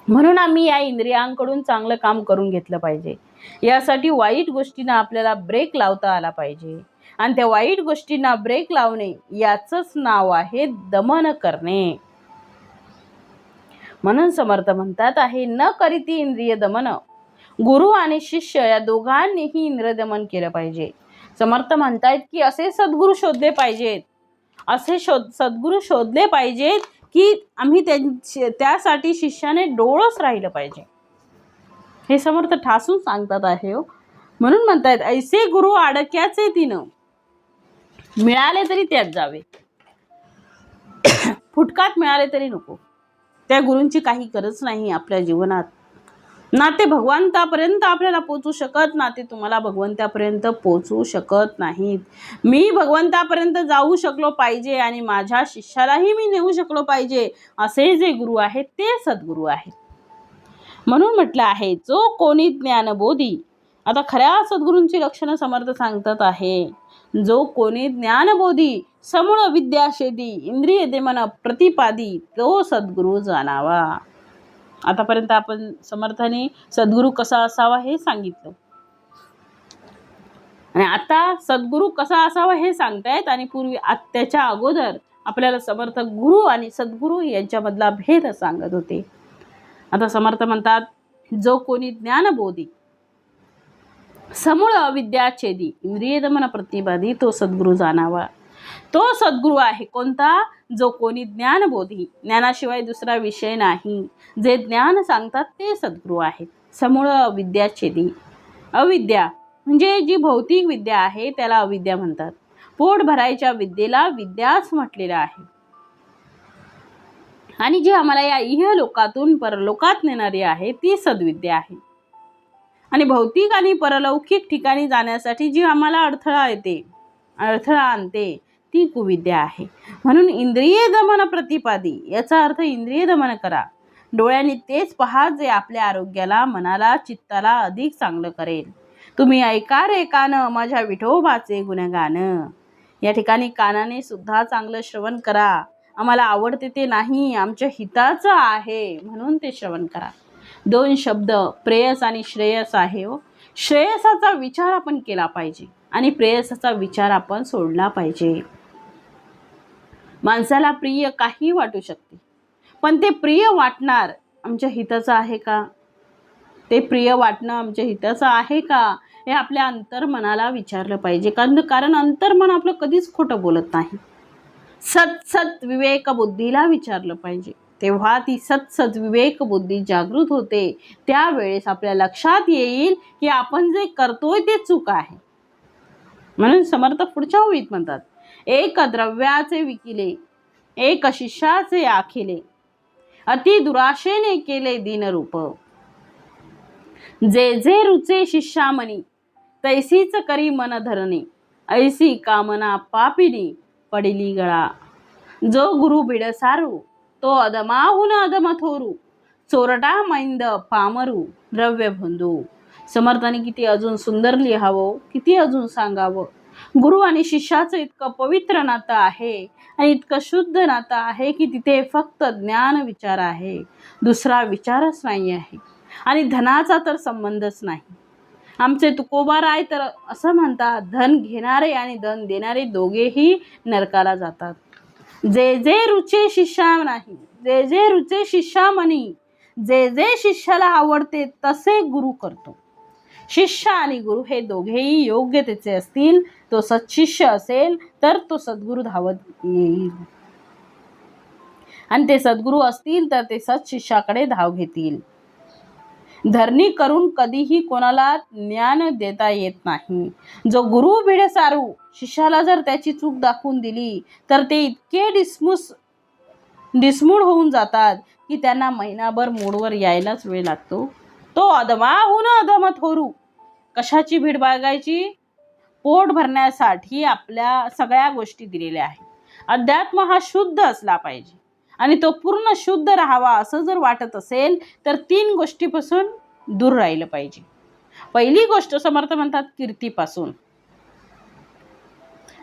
म्हणून आम्ही या इंद्रियांकडून चांगलं काम करून घेतलं पाहिजे. यासाठी वाईट गोष्टींना आपल्याला ब्रेक लावता आला पाहिजे आणि त्या वाईट गोष्टींना ब्रेक लावणे याचंच नाव आहे दमन करणे. म्हणून समर्थ म्हणतात आहे, न करीती इंद्रिय दमन. गुरु आणि शिष्य या दोघांनीही इंद्रिय दमन केलं पाहिजे. समर्थ म्हणतायत की असे सद्गुरू शोधले पाहिजेत, असे सद्गुरू शोधले पाहिजेत की आम्ही त्यासाठी शिष्याने डोळस राहिलं पाहिजे. हे समर्थ ठासून सांगतात आहे हो. म्हणून म्हणतायत, ऐसे गुरु आडक्याचे तिनं, मिळाले तरी त्यात जावे, फुटकात मिळाले तरी नको. त्या गुरूंची काही गरज नाही आपल्या जीवनात. ना ते भगवंतापर्यंत आपल्याला पोचू शकत, ना ते तुम्हाला भगवंतापर्यंत पोचू शकत नाहीत. मी भगवंतापर्यंत जाऊ शकलो पाहिजे आणि माझ्या शिष्यालाही मी नेऊ शकलो पाहिजे, असे जे गुरु आहेत ते सद्गुरू आहेत. म्हणून म्हटलं आहे, जो कोणी ज्ञानबोधी. आता खऱ्या सद्गुरूंची लक्षणं समर्थ सांगतात आहे. जो कोणी ज्ञानबोधी, समूळ विद्याशेदी, इंद्रिय दमन प्रतिपादी, तो सद्गुरू जाणावा. आतापर्यंत आपण समर्थाने सद्गुरू कसा असावा हे सांगितलं आणि आता सद्गुरू कसा असावा हे सांगतायत. आणि पूर्वी त्याच्या अगोदर आपल्याला समर्थ गुरु आणि सद्गुरू यांच्यामधला भेद सांगत होते. आता समर्थ म्हणतात, जो कोणी ज्ञानबोधी, समूळ अविद्याच्छेदी, इंद्रिय दमन प्रतिपादी, तो सद्गुरू जाणावा. तो सद्गुरू आहे कोणता? जो कोणी ज्ञानबोधी, ज्ञानाशिवाय दुसरा विषय नाही, जे ज्ञान सांगतात ते सद्गुरू आहेत. समूळ अविद्याच्छेदी, अविद्या म्हणजे जी भौतिक विद्या आहे त्याला अविद्या म्हणतात. पोट भरायच्या विद्येला विद्याच म्हटलेलं आहे. आणि जी आम्हाला या इहलोकातून परलोकात नेणारी आहे ती सद्विद्या आहे. आणि भौतिक आणि परलौकिक ठिकाणी जाण्यासाठी जी आम्हाला अडथळा आणते ती कुविद्या आहे. म्हणून इंद्रिय दमन प्रतिपादी याचा अर्थ इंद्रिय दमन करा. डोळ्यांनी तेच पहा जे आपल्या आरोग्याला, मनाला, चित्ताला अधिक चांगलं करेल. तुम्ही ऐका रे कान, माझ्या विठोबाचे गुणगान. या ठिकाणी कानाने सुद्धा चांगलं श्रवण करा. आम्हाला आवडते ते नाही, आमच्या हिताचं आहे म्हणून ते श्रवण करा. 2 शब्द प्रेयस आणि श्रेयस आहे हो. श्रेयसाचा विचार आपण केला पाहिजे आणि प्रेयसाचा विचार आपण सोडला पाहिजे. माणसाला प्रिय काही वाटू शकते, पण ते प्रिय वाटणार आमच्या हिताचं आहे का? ते प्रिय वाटणं आमच्या हिताचं आहे का? हे आपल्या अंतर्मनाला विचारलं पाहिजे. कारण अंतर्मन आपलं कधीच खोटं बोलत नाही. सत विवेक बुद्धीला विचारलं पाहिजे. तेव्हा ती सत विवेक बुद्धी जागृत होते. त्यावेळेस आपल्या लक्षात येईल की आपण जे करतोय ते चूक आहे. म्हणून समर्थ पुढच्या ओळीत म्हणतात, एक द्रव्याचे विकिले, एक शिष्याचे आखिले, अति दुराशेने केले दीनरूप. जे जे रुचे शिष्यामनी, तैसीच करी मन धरणे, ऐसी कामना पापिनी पडिली गळा. जो गुरु बिडसारू, तो अदमाहून अदम थोरू, चोरटा मैंद पामरू द्रव्य भंधू. समर्थाने किती अजून सुंदर लिहावं, किती अजून सांगावं. गुरु आणि शिष्याचं इतकं पवित्र नातं आहे आणि इतकं शुद्ध नातं आहे की तिथे फक्त ज्ञान विचार आहे, दुसरा विचारच नाही आहे. आणि धनाचा तर संबंधच नाही. आमचे तुकोबाराय तर असं म्हणतात, धन घेणारे आणि धन देणारे दोघेही नरकाला जातात. जे जे रुचे शिष्या नाही, जे जे रुचे शिष्यामनी, जे जे शिष्याला आवडते तसे गुरु करतो. शिष्य आणि गुरु हे दोघेही योग्यतेचे असतील, तो सत्शिष्य असेल तर तो सद्गुरु धावत येईल, आणि ते सद्गुरु असतील तर ते सत्शिष्याकडे धाव घेतील. धरणी करून कधीही कोणाला ज्ञान देता येत नाही. जो गुरु भिडसारू, शिष्याला जर त्याची चूक दाखवून दिली तर ते इतके डिसमूड होऊन जातात की त्यांना महिनाभर मूडवर यायलाच वेळ लागतो. तो अदमाहून अदम थोरू. कशाची भीड बाळगायची? पोट भरण्यासाठी आपल्या सगळ्या गोष्टी दिलेल्या आहेत. अध्यात्म हा शुद्ध असला पाहिजे आणि तो पूर्ण शुद्ध राहावा असं जर वाटत असेल तर 3 गोष्टीपासून दूर राहिलं पाहिजे. पहिली गोष्ट समर्थ म्हणतात कीर्तीपासून,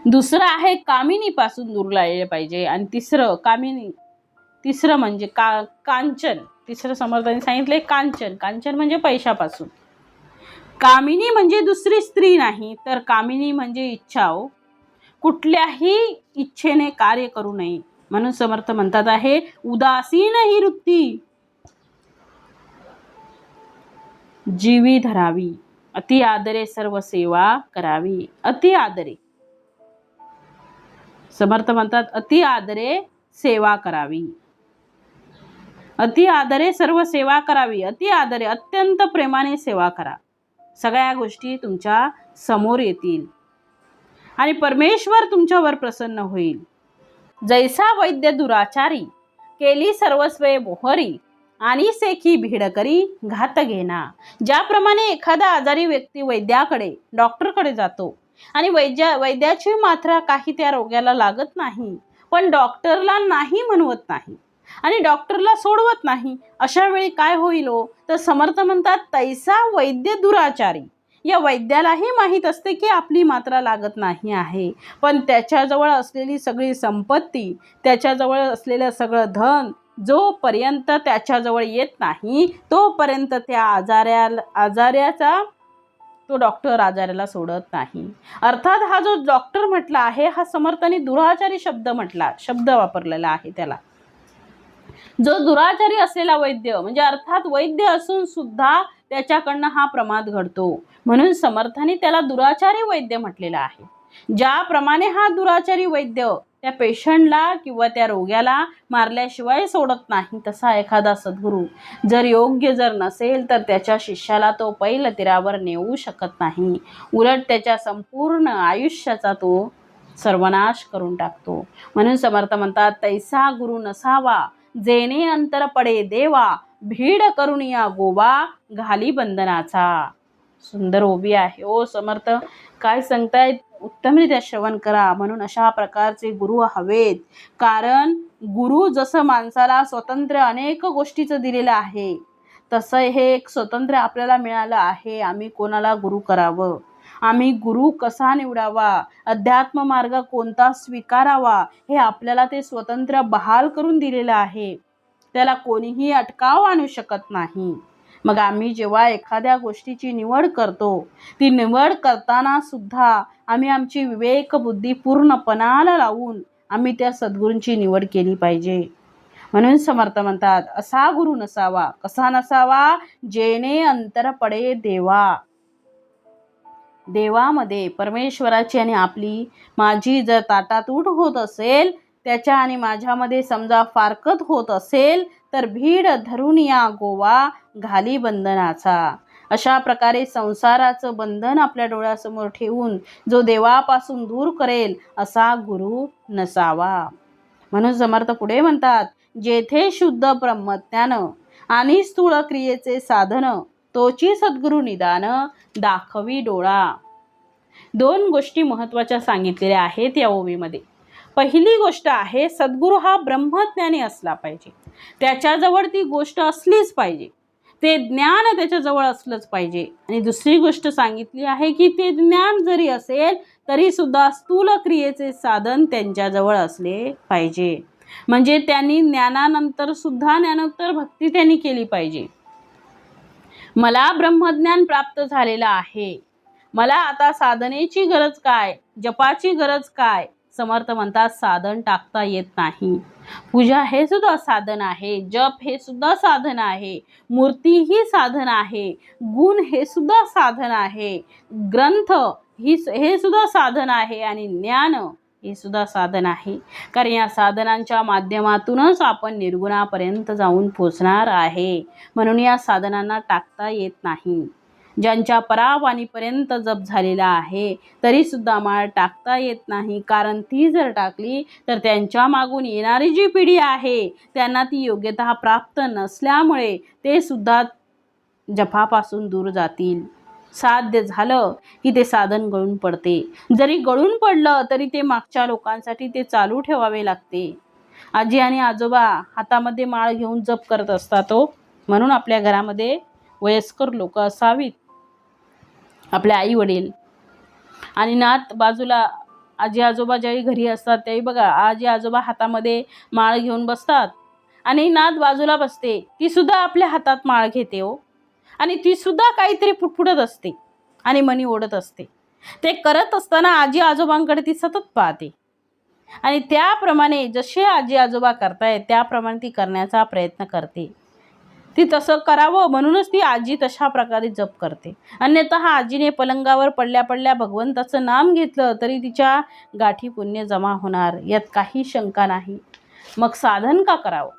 दुसरं आहे कामिनीपासून दूर राहिलं पाहिजे, आणि तिसरं म्हणजे कांचन. तिसरं समर्थांनी सांगितले कांचन म्हणजे पैशापासून. कामिनी म्हणजे दुसरी स्त्री नाही, तर कामिनी म्हणजे इच्छा. कुठल्याही इच्छेने कार्य करू नये. म्हणून समर्थ म्हणतात आहे, उदासीन ही वृत्ती जीवी धरावी, अति आदरे सर्व सेवा करावी. अति आदरे, समर्थ म्हणतात अति आदरे सेवा करावी. अति आदरे सर्व सेवा करावी. अति आदरे अत्यंत प्रेमाने सेवा करा. सगळ्या गोष्टी तुमच्या समोर येतील आणि परमेश्वर तुमच्यावर प्रसन्न होईल. जैसा वैद्य दुराचारी, केली सर्वस्वे मोहरी, आणि सेखी भीड करी घात घेना. ज्याप्रमाणे एखादा आजारी व्यक्ती वैद्याकडे, डॉक्टरकडे जातो आणि वैद्याची मात्रा काही त्या रोग्याला लागत नाही, पण डॉक्टरला नाही म्हणवत नाही आणि डॉक्टरला सोडवत नाही, अशा वेळी काय होईल हो? तर समर्थ म्हणतात, तैसा वैद्य दुराचारी. या वैद्यालाही माहीत असते की आपली मात्रा लागत नाही आहे, पण त्याच्याजवळ असलेली सगळी संपत्ती, त्याच्याजवळ असलेलं सगळं धन जोपर्यंत त्याच्याजवळ येत नाही तोपर्यंत त्या आजाऱ्याचा तो डॉक्टर आजाराला सोडत नाही. अर्थात हा जो डॉक्टर म्हटला आहे, हा समर्थांनी दुराचारी शब्द वापरलेला आहे. त्याला जो दुराचारी असलेला वैद्य म्हणजे अर्थात वैद्य असून सुद्धा त्याच्याकडनं हा प्रमाद घडतो, म्हणून समर्थांनी त्याला दुराचारी वैद्य म्हटलेला आहे. ज्याप्रमाणे हा दुराचारी वैद्य त्या पेशंटला किंवा त्या रोग्याला मारल्याशिवाय सोडत नाही, तसा एखादा सद्गुरू जर नसेल तर त्याच्या शिष्याला तो पैल तीरावर नेऊ शकत नाही. उलट त्याच्या संपूर्ण आयुष्याचा तो सर्वनाश करून टाकतो. म्हणून समर्थ म्हणतात, तैसा गुरु नसावा, जेणे अंतर पडे देवा, भीड करुणिया गोवा घाली बंधनाचा. सुंदर ओबी आहे ओ समर्थ. काय सांगतायत? उत्तमरित्या श्रवण करा. म्हणून अशा प्रकारचे गुरु हवेत. कारण गुरु जसं माणसाला स्वतंत्र अनेक गोष्टीचं दिलेलं आहे, तसं हे एक स्वतंत्र आपल्याला मिळालं आहे. आम्ही कोणाला गुरु करावं, आम्ही गुरु कसा निवडावा, अध्यात्म मार्ग कोणता स्वीकारावा, हे आपल्याला ते स्वतंत्र बहाल करून दिलेलं आहे. त्याला कोणीही अटकाव आणू शकत नाही. मग आम्ही जेव्हा एखाद्या गोष्टीची निवड करतो, ती निवड करताना सुद्धा आम्ही आमची विवेक बुद्धी पूर्णपणाला लावून आम्ही त्या सद्गुरूंची निवड केली पाहिजे. म्हणून समर्थ म्हणतात, असा गुरु नसावा. कसा नसावा? जेणे अंतर पडे देवा. देवामध्ये परमेश्वराची आणि आपली माझी जर ताटातूट होत असेल, त्याच्या आणि माझ्यामध्ये समजा फारकत होत असेल, तर भीड धरून या गोवा घाली बंधनाचा. अशा प्रकारे संसाराचं बंधन आपल्या डोळ्यासमोर ठेवून जो देवापासून दूर करेल असा गुरु नसावा. म्हणून समर्थ पुढे म्हणतात, जेथे शुद्ध ब्रह्मज्ञान आणि स्थूळ क्रियेचे साधन, तोची सद्गुरु निदान दाखवी डोळा. दोन गोष्टी महत्त्वाच्या सांगितलेल्या आहेत या ओवीमध्ये. पहिली गोष्ट आहे, सद्गुरू हा ब्रह्मज्ञानी असला पाहिजे, त्याच्याजवळ ती गोष्ट असलीच पाहिजे, ते ज्ञान त्याच्याजवळ असलंच पाहिजे. आणि दुसरी गोष्ट सांगितली आहे की ते ज्ञान जरी असेल तरी सुद्धा स्थूल क्रियेचे साधन त्यांच्याजवळ असले पाहिजे. म्हणजे त्यांनी ज्ञानानंतर सुद्धा ज्ञानोत्तर भक्ती त्यांनी केली पाहिजे. मला ब्रह्मज्ञान प्राप्त झालेलं आहे, मला आता साधनेची गरज काय, जपाची गरज काय? समर्थ म्हणतात, साधन टाकता येत नाही. पूजा हे सुद्धा साधन आहे, जप हे सुद्धा साधन आहे, मूर्ती ही साधन आहे, गुण हे सुद्धा साधन आहे, ग्रंथ हे सुद्धा साधन आहे, आणि ज्ञान हे सुद्धा साधन आहे. कारण या साधनांच्या माध्यमातूनच आपण निर्गुणापर्यंत जाऊन पोचणार आहे. म्हणून या साधनांना टाकता येत नाही. ज्यांच्या परावाणीपर्यंत जप झालेला आहे तरी सुद्धा माळ टाकता येत नाही, कारण ती जर टाकली तर त्यांच्या मागून येणारी जी पिढी आहे त्यांना ती योग्यता प्राप्त नसल्यामुळे ते सुद्धा जपापासून दूर जातील. साध्य झालं की ते साधन गळून पडते, जरी गळून पडलं तरी ते मागच्या लोकांसाठी ते चालू ठेवावे लागते. आजी आणि आजोबा हातामध्ये माळ घेऊन जप करत असतात म्हणून आपल्या घरामध्ये वयस्कर लोक असावीत, आपले आई वडील आणि नात बाजूला. आजी आजोबा ज्यावेळी घरी असतात त्यावेळी बघा, आजी आजोबा हातामध्ये माळ घेऊन बसतात आणि नात बाजूला बसते, ती सुद्धा आपल्या हातात माळ घेते आणि ती सुद्धा काहीतरी पुटपुटत असते आणि मनी ओढत असते. ते करत असताना आजी आजोबांकडे ती सतत पाहते आणि त्याप्रमाणे जसे आजी आजोबा करतायत त्याप्रमाणे ती करण्याचा प्रयत्न करते. ती तसं करावं म्हणूनच ती आजी तशा प्रकारे जप करते. अन्यथा आजीने पलंगावर पडल्या पडल्या भगवंताचं नाम घेतलं तरी तिच्या गाठी पुण्य जमा होणार, यात काही शंका नाही. मग साधन का करावं?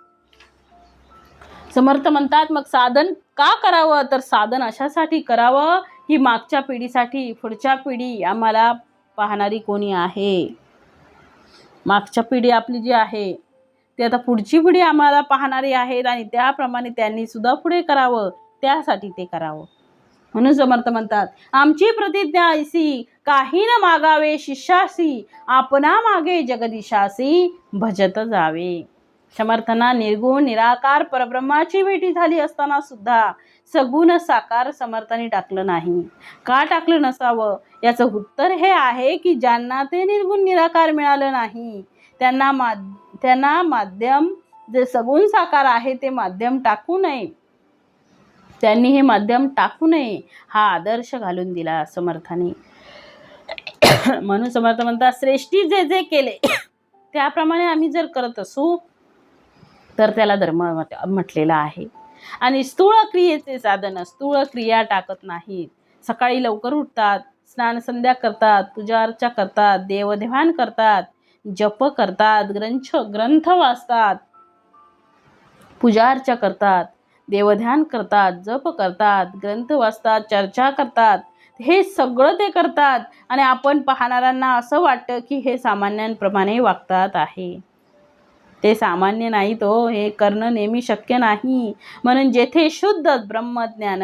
समर्थ म्हणतात, मग साधन का करावं? तर साधन अशासाठी करावं की मागच्या पिढीसाठी, पुढच्या पिढी आम्हाला पाहणारी कोणी आहे. मागच्या पिढी आपली जी आहे ते आता पुढची पिढी आम्हाला पाहणारी आहेत आणि त्याप्रमाणे त्यांनी सुद्धा पुढे करावं, त्यासाठी ते करावं. म्हणून समर्थ म्हणतात, आमची प्रतिज्ञा ऐसी, काही न मागावे शिष्यासी, आपणा मागे जगदीशासी भजत जावे. समर्थना निर्गुण निराकार परब्रह्माची भेटी झाली असताना सुद्धा सगुण साकार समर्थाने टाकलं नाही. का टाकलं नसावं? याचं उत्तर हे आहे की ज्यांना ते निर्गुण निराकार मिळालं नाही त्यांना माध्यम जे सगुण साकार आहे ते माध्यम टाकू नये, त्यांनी हे माध्यम टाकू नये हा आदर्श घालून दिला समर्थाने. म्हणून समर्थ म्हणतात, श्रेष्ठी जे जे केले त्याप्रमाणे आम्ही जर करत असू तर त्याला धर्म म्हटलेला आहे. आणि स्थूळ क्रियेचे साधन स्थूळ क्रिया टाकत नाहीत. सकाळी लवकर उठतात, स्नान संध्या करतात, पूजा अर्चा करतात, देवध्यान करतात, जप करतात, ग्रंथ वाचतात, पूजा अर्चा करतात, देवध्यान करतात, जप करतात, ग्रंथ वाचतात, चर्चा करतात. हे सगळं ते करतात आणि आपण पाहणाऱ्यांना असं वाटतं की हे सामान्यांप्रमाणे वागतात आहे. ते सामान्य नाही, हे करणं नेहमी शक्य नाही. म्हणून जेथे शुद्ध ब्रह्मज्ञान,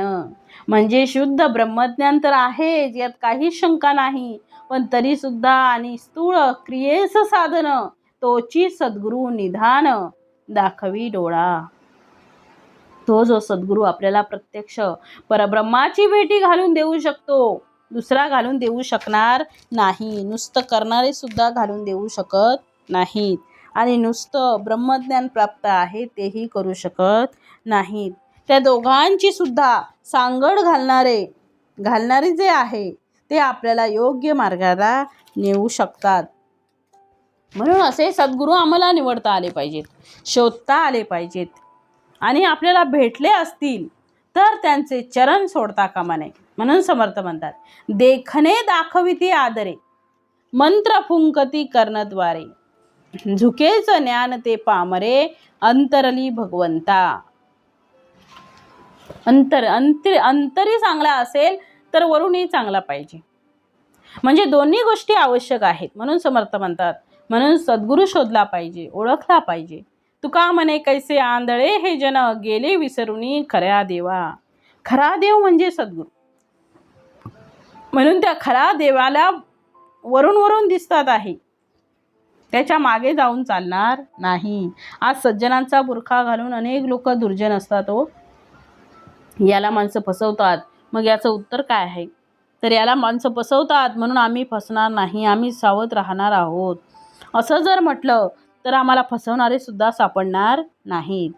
म्हणजे शुद्ध ब्रह्मज्ञान तर आहे, यात काही शंका नाही, पण तरी सुद्धा आणि स्थूळ क्रियेस साधन, तोची सद्गुरु निधान दाखवी डोळा. तो जो सद्गुरू आपल्याला प्रत्यक्ष परब्रह्माची भेटी घालून देऊ शकतो, दुसरा घालून देऊ शकणार नाही. नुसतं करणारे सुद्धा घालून देऊ शकत नाहीत आणि नुसतं ब्रह्मज्ञान प्राप्त आहे तेही करू शकत नाहीत. त्या दोघांची सुद्धा सांगड घालणारे जे आहे ते आपल्याला योग्य मार्गाला नेऊ शकतात. म्हणून असे सद्गुरू आम्हाला निवडता आले पाहिजेत, शोधता आले पाहिजेत आणि आपल्याला भेटले असतील तर त्यांचे चरण सोडता कामा नये. म्हणून समर्थ म्हणतात, देखणे दाखविती आदरे, मंत्र फुंकती कर्णद्वारे, झुकेच ज्ञान ते पामरे, अंतरली भगवंता. अंतरी चांगला असेल तर वरूनही चांगला पाहिजे. म्हणजे दोन्ही गोष्टी आवश्यक आहेत. म्हणून समर्थ म्हणतात, म्हणून सद्गुरू शोधला पाहिजे, ओळखला पाहिजे. तुका म्हणे कैसे आंधळे हे जन, गेले विसरुनी खऱ्या देवा. खरा देव म्हणजे सद्गुरू. म्हणून त्या खरा देवाला वरून दिसतात आहे, त्याच्या मागे जाऊन चालणार नाही. आज सज्जनांचा बुरखा घालून अनेक लोक दुर्जन असतात हो. याला माणसं फसवतात. मग याचं उत्तर काय आहे? तर याला माणसं फसवतात म्हणून आम्ही फसणार नाही, आम्ही सावध राहणार आहोत. असं जर म्हटलं तर आम्हाला फसवणारे सुद्धा सापडणार नाहीत.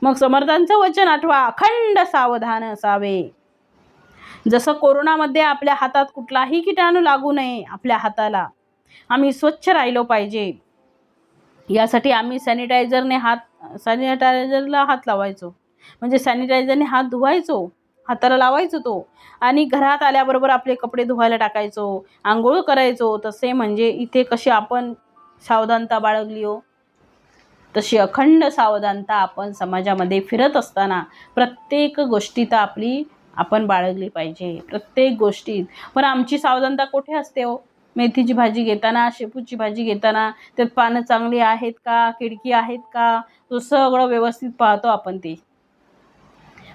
मग समर्थांचं वचन आठवा, अखंड सावधान असावे. जसं कोरोनामध्ये आपल्या हातात कुठलाही किटाणू लागू नये, आपल्या हाताला आम्ही स्वच्छ राहिलो पाहिजे. यासाठी आम्ही सॅनिटायझरला हात लावायचो. म्हणजे सॅनिटायझरने हात धुवायचो, हाताला लावायचो तो, आणि घरात आल्याबरोबर आपले कपडे धुवायला टाकायचो, आंघोळ करायचो. तसे म्हणजे इथे कशी आपण सावधानता बाळगली हो, तशी अखंड सावधानता आपण समाजामध्ये फिरत असताना प्रत्येक गोष्टीत आपण बाळगली पाहिजे, प्रत्येक गोष्टीत. पण आमची सावधानता कुठे असते हो? मेथीची भाजी घेताना, शेपूची भाजी घेताना त्यात पानं चांगली आहेत का, खिडकी आहेत का, तो सगळं व्यवस्थित पाहतो आपण. ते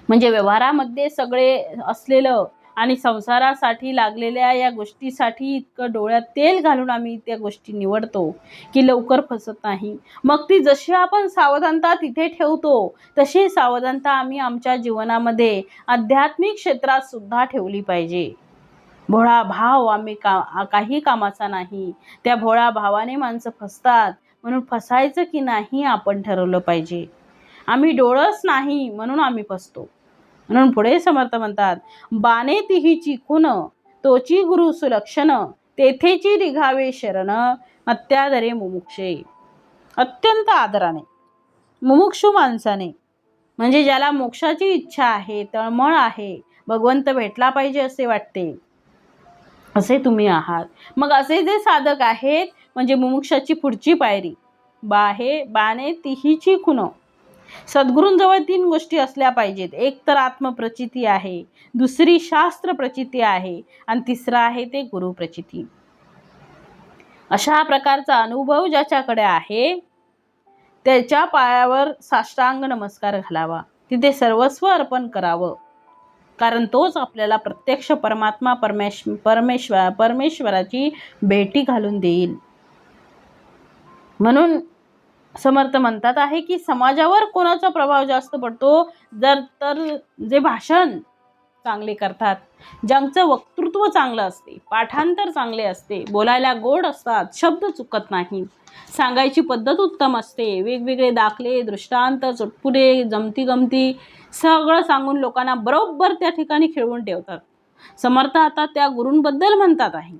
म्हणजे व्यवहारामध्ये सगळे असलेलं आणि संसारासाठी लागलेल्या या गोष्टीसाठी इतकं डोळ्यात तेल घालून आम्ही त्या गोष्टी निवडतो की लवकर फसत नाही. मग ती जशी आपण सावधानता तिथे ठेवतो तशी सावधानता आम्ही आमच्या जीवनामध्ये आध्यात्मिक क्षेत्रात सुद्धा ठेवली पाहिजे. भोळा भाव आम्ही काही कामाचा नाही. त्या भोळा भावाने माणसं फसतात, म्हणून फसायचं की नाही आपण ठरवलं पाहिजे. आम्ही डोळस नाही म्हणून आम्ही फसतो. म्हणून पुढे समर्थ म्हणतात, बाणे तिहीची खून, तोची गुरु सुलक्षण, तेथेची निघावे शरण, अत्यादरे मुमुक्षे. अत्यंत आदराने मुमुक्षू माणसाने, म्हणजे ज्याला मोक्षाची इच्छा आहे, तळमळ आहे, भगवंत भेटला पाहिजे असे वाटते, असे तुम्ही आहात. मग असे जे साधक आहेत म्हणजे मुमुक्षाची पुढची पायरी बाणे तिहीची खून. सद्गुरूंजवळ 3 गोष्टी असल्या पाहिजेत. एक तर आत्मप्रचिती आहे, दुसरी शास्त्र प्रचिती आहे, आणि तिसरा आहे ते गुरु प्रचिती. अशा प्रकारचा अनुभव ज्याच्याकडे आहे त्याच्या पायावर साष्टांग नमस्कार घालावा, तिथे सर्वस्व अर्पण करावं. कारण तोच आपल्याला प्रत्यक्ष परमात्मा परमेश्वराची भेटी घालून देईल. म्हणून समर्थ म्हणतात आहे की समाजावर कोणाचा प्रभाव जास्त पडतो? तर जे भाषण चांगले करतात, ज्यांचं वक्तृत्व चांगलं असते, पाठांतर चांगले असते, बोलायला गोड असतात, शब्द चुकत नाही, सांगायची पद्धत उत्तम असते, वेगवेगळे दाखले, दृष्टांत, चुटपुरे, गमती सगळं सांगून लोकांना बरोबर त्या ठिकाणी खेळवून ठेवतात. समर्थ आता त्या गुरूंबद्दल म्हणतात आहे,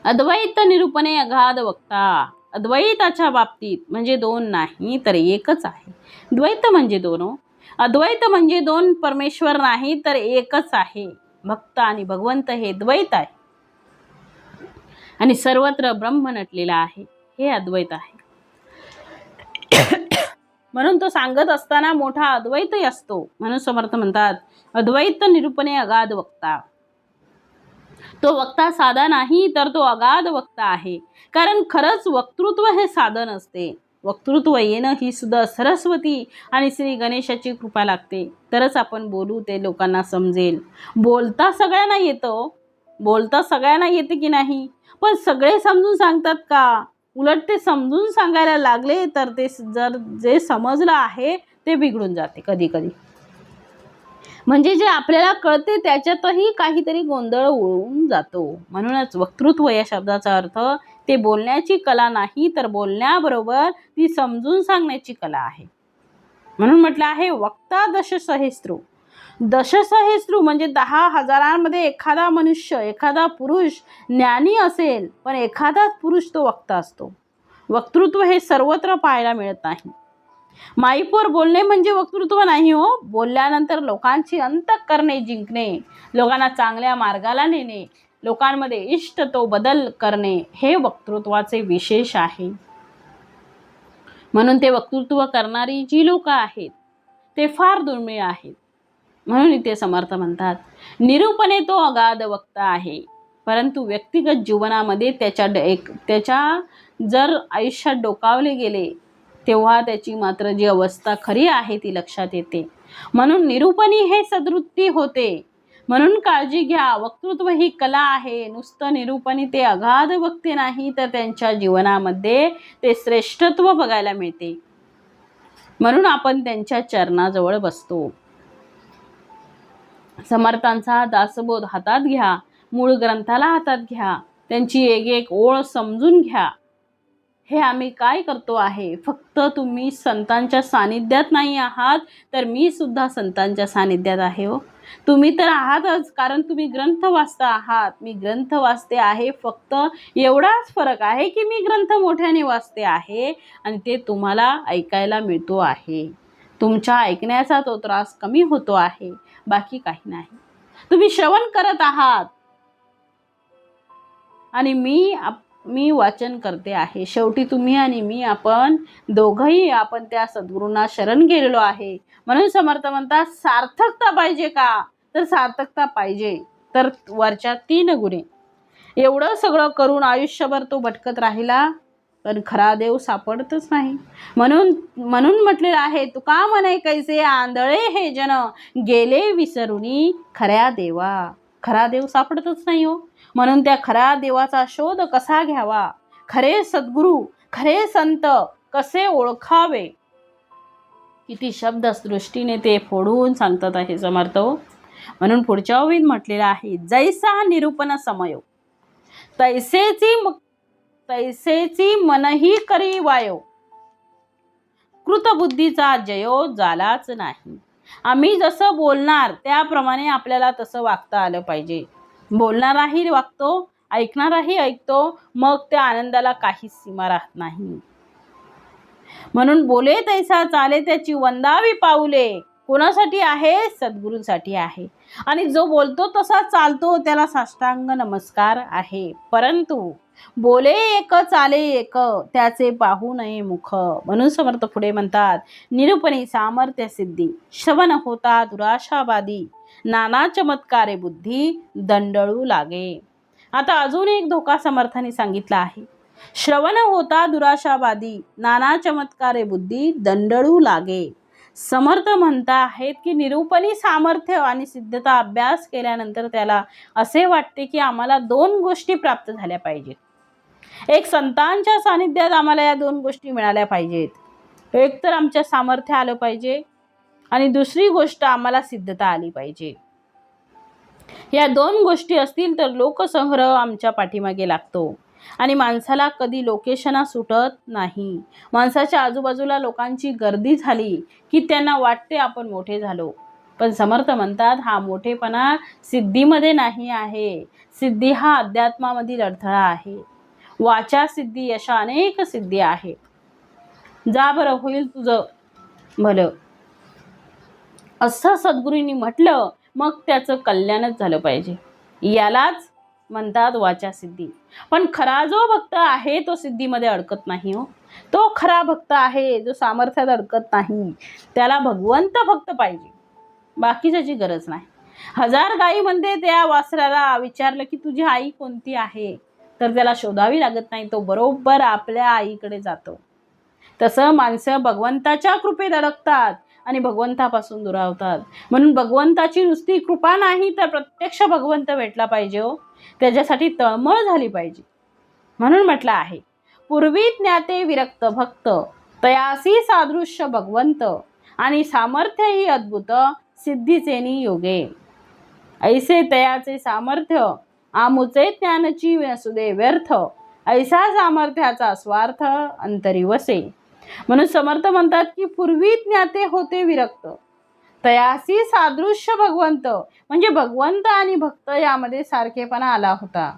अद्वैत निरूपणे अगाध वक्ता. अद्वैताच्या बाबतीत म्हणजे 2 नाही तर एकच आहे. द्वैत म्हणजे 2, अद्वैत म्हणजे 2 परमेश्वर नाही तर एकच आहे. भक्त आणि भगवंत हे द्वैत आहे, आणि सर्वत्र ब्रह्म नटलेला आहे, हे अद्वैत आहे. म्हणून तो सांगत असताना मोठा अद्वैतही असतो. म्हणून समर्थ म्हणतात, अद्वैत निरूपणे अगाध वक्ता. तो वक्ता साधा नाही तर तो अगाध वक्ता आहे. कारण खरंच वक्तृत्व हे साधन असते. वक्तृत्व येणं ही सुद्धा सरस्वती आणि श्री गणेशाची कृपा लागते, तरच आपण बोलू ते लोकांना समजेल. बोलता सगळ्यांना येते की नाही, पण सगळे समजून सांगतात का? उलट ते समजून सांगायला लागले तर ते जे समजलं आहे ते बिघडून जाते कधी कधी. म्हणजे जे आपल्याला कळते त्याच्यातही काहीतरी गोंधळ होऊन जातो. म्हणूनच वक्तृत्व या शब्दाचा अर्थ ते बोलण्याची कला नाही तर बोलण्याबरोबर ती समजून सांगण्याची कला आहे. म्हणून म्हटलं आहे वक्ता दशसहस्रू. दशसहस्रू म्हणजे 10,000 एखादा मनुष्य, एखादा पुरुष ज्ञानी असेल, पण एखादा पुरुष तो वक्ता असतो. वक्तृत्व हे सर्वत्र पाहायला मिळत नाही. माईपवर बोलणे म्हणजे वक्तृत्व नाही हो. बोलल्यानंतर लोकांची अंतःकरणे जिंकणे, लोकांना चांगल्या मार्गाला नेणे, लोकांमध्ये इष्ट तो बदल करणे हे वक्तृत्वाचे विशेष आहे. म्हणून ते वक्तृत्व करणारी जी लोक आहेत ते फार दुर्मिळ आहेत. म्हणून इथे समर्थ म्हणतात, निरूपणे तो अगाध वक्ता आहे, परंतु व्यक्तिगत जीवनामध्ये त्याच्या जर आयुष्यात डोकावले गेले तेव्हा त्याची मात्र जी अवस्था खरी आहे ती लक्षात येते. म्हणून निरूपणी हे सद्वृत्ती होते. म्हणून काळजी घ्या, वक्तृत्व ही कला आहे. नुसतं निरूपणी ते अगाध वक्ते नाही, तर त्यांच्या जीवनामध्ये ते श्रेष्ठत्व बघायला मिळते. म्हणून आपण त्यांच्या चरणाजवळ बसतो. समर्थांचा दासबोध हातात घ्या, मूळ ग्रंथाला हातात घ्या, त्यांची एक एक ओळ समजून घ्या. हे आम्ही काय करतो आहे? फक्त तुम्ही संतांच्या सानिध्यात नाही आहात, तर मी सुद्धा संतांच्या सानिध्यात आहे हो. तुम्ही तर आहातच, कारण तुम्ही ग्रंथ वाचता आहात. मी ग्रंथ वाचते आहे. फक्त एवढाच फरक आहे की मी ग्रंथ मोठ्याने वाचते आहे आणि ते तुम्हाला ऐकायला मिळतो आहे. तुमच्या ऐकण्याचा तो त्रास कमी होतो आहे, बाकी काही नाही. तुम्ही श्रवण करत आहात आणि मी वाचन करते आहे. शेवटी तुम्ही आणि मी, आपण दोघंही आपण त्या सद्गुरूंना शरण गेलेलो आहे. म्हणून समर्थ म्हणतात, सार्थकता पाहिजे का? तर सार्थकता पाहिजे तर वरच्या 3 गुणे. एवढं सगळं करून आयुष्यभर तो भटकत राहिला, पण खरा देव सापडतच नाही. म्हणून म्हटलेलं आहे, तुका म्हणे कैसे आंधळे हे जन, गेले विसरुनी खऱ्या देवा. खरा देव सापडतच नाही हो. म्हणून त्या खऱ्या देवाचा शोध कसा घ्यावा, खरे सद्गुरू खरे संत कसे ओळखावे, किती शब्द दृष्टीने ते फोडून सांगतात आहे समर्थ. म्हणून पुढच्या ओळीत म्हटलेलं आहे, जैसा निरूपण समयो तैसेची मनही करी वायो, कृतबुद्धीचा जयो झालाच नाही. आम्ही जसं बोलणार त्याप्रमाणे आपल्याला तसं वागता आलं पाहिजे. बोलणाराही वागतो, ऐकणाराही ऐकतो, मग त्या आनंदाला काहीच सीमा राहत नाही. म्हणून बोले तैसा चाले त्याची वंदावी पाऊले. कोणासाठी आहे? सद्गुरूंसाठी आहे. आणि जो बोलतो तसा चालतो त्याला साष्टांग नमस्कार आहे. परंतु बोले एक चाले एक, त्याचे पाहू नये मुख. म्हणून समर्थ पुढे म्हणतात, निरूपणी सामर्थ्य सिद्धी, श्रवण होता दुराशावादी, नाना चमत्कारे बुद्धी दंडळू लागे. आता अजून एक धोका समर्थाने सांगितला आहे. श्रवण होता दुराशावादी, नाना चमत्कारे बुद्धी दंडळू लागे. समर्थ म्हणता आहेत की निरूपणी सामर्थ्य आणि सिद्धता अभ्यास केल्यानंतर त्याला असे वाटते की आम्हाला 2 गोष्टी प्राप्त झाल्या पाहिजेत. एक, संतांच्या सानिध्यात आम्हाला या 2 गोष्टी मिळाल्या पाहिजेत. एक तर आमच्या सामर्थ्य आलं पाहिजे आणि दुसरी गोष्ट आम्हाला सिद्धता आली पाहिजे. या 2 गोष्टी असतील तर लोकसंग्रह आमच्या पाठीमागे लागतो आणि माणसाला कधी लोकेशना सुटत नाही. माणसाच्या आजूबाजूला लोकांची गर्दी झाली की त्यांना वाटते आपण मोठे झालो. पण समर्थ म्हणतात, हा मोठेपणा सिद्धीमध्ये नाही आहे. सिद्धी हा अध्यात्मामधील अडथळा आहे. वाचा सिद्धी अशा अनेक सिद्धी आहेत. जा बरं, होईल तुझं भलं, असं सद्गुरूंनी म्हटलं, मग त्याचं कल्याणच झालं पाहिजे. यालाच म्हणतात वाचा सिद्धी. पण खरा जो भक्त आहे तो सिद्धीमध्ये अडकत नाही हो. तो खरा भक्त आहे जो सामर्थ्यात अडकत नाही. त्याला भगवंत भक्त पाहिजे, बाकीच्याची गरज नाही. 1000 गायीमध्ये त्या वासराला विचारलं की तुझी आई कोणती आहे, तर त्याला शोधावी लागत नाही, तो बरोबर आपल्या आईकडे जातो. तसं माणसं भगवंताच्या कृपेत अडकतात आणि भगवंतापासून दुरावतात. म्हणून भगवंताची नुसती कृपा नाही तर प्रत्यक्ष भगवंत भेटला पाहिजे हो. त्याच्यासाठी तळमळ झाली पाहिजे. म्हणून म्हटलं आहे, पूर्वी ज्ञाते विरक्त भक्त, तयासी सादृश्य भगवंत, आणि सामर्थ्य ही अद्भुत, सिद्धीचेनी योगे. ऐसे तयाचे सामर्थ्य, आमुचे ज्ञानची असुदे व्यर्थ, ऐसा सामर्थ्याचा स्वार्थ अंतरी वसे. म्हणून समर्थ म्हणतात की पूर्वी ज्ञाते होते विरक्त, तयासी सादृश्य भगवंत, म्हणजे भगवंत आणि भक्त यामध्ये सारखेपणा आला होता.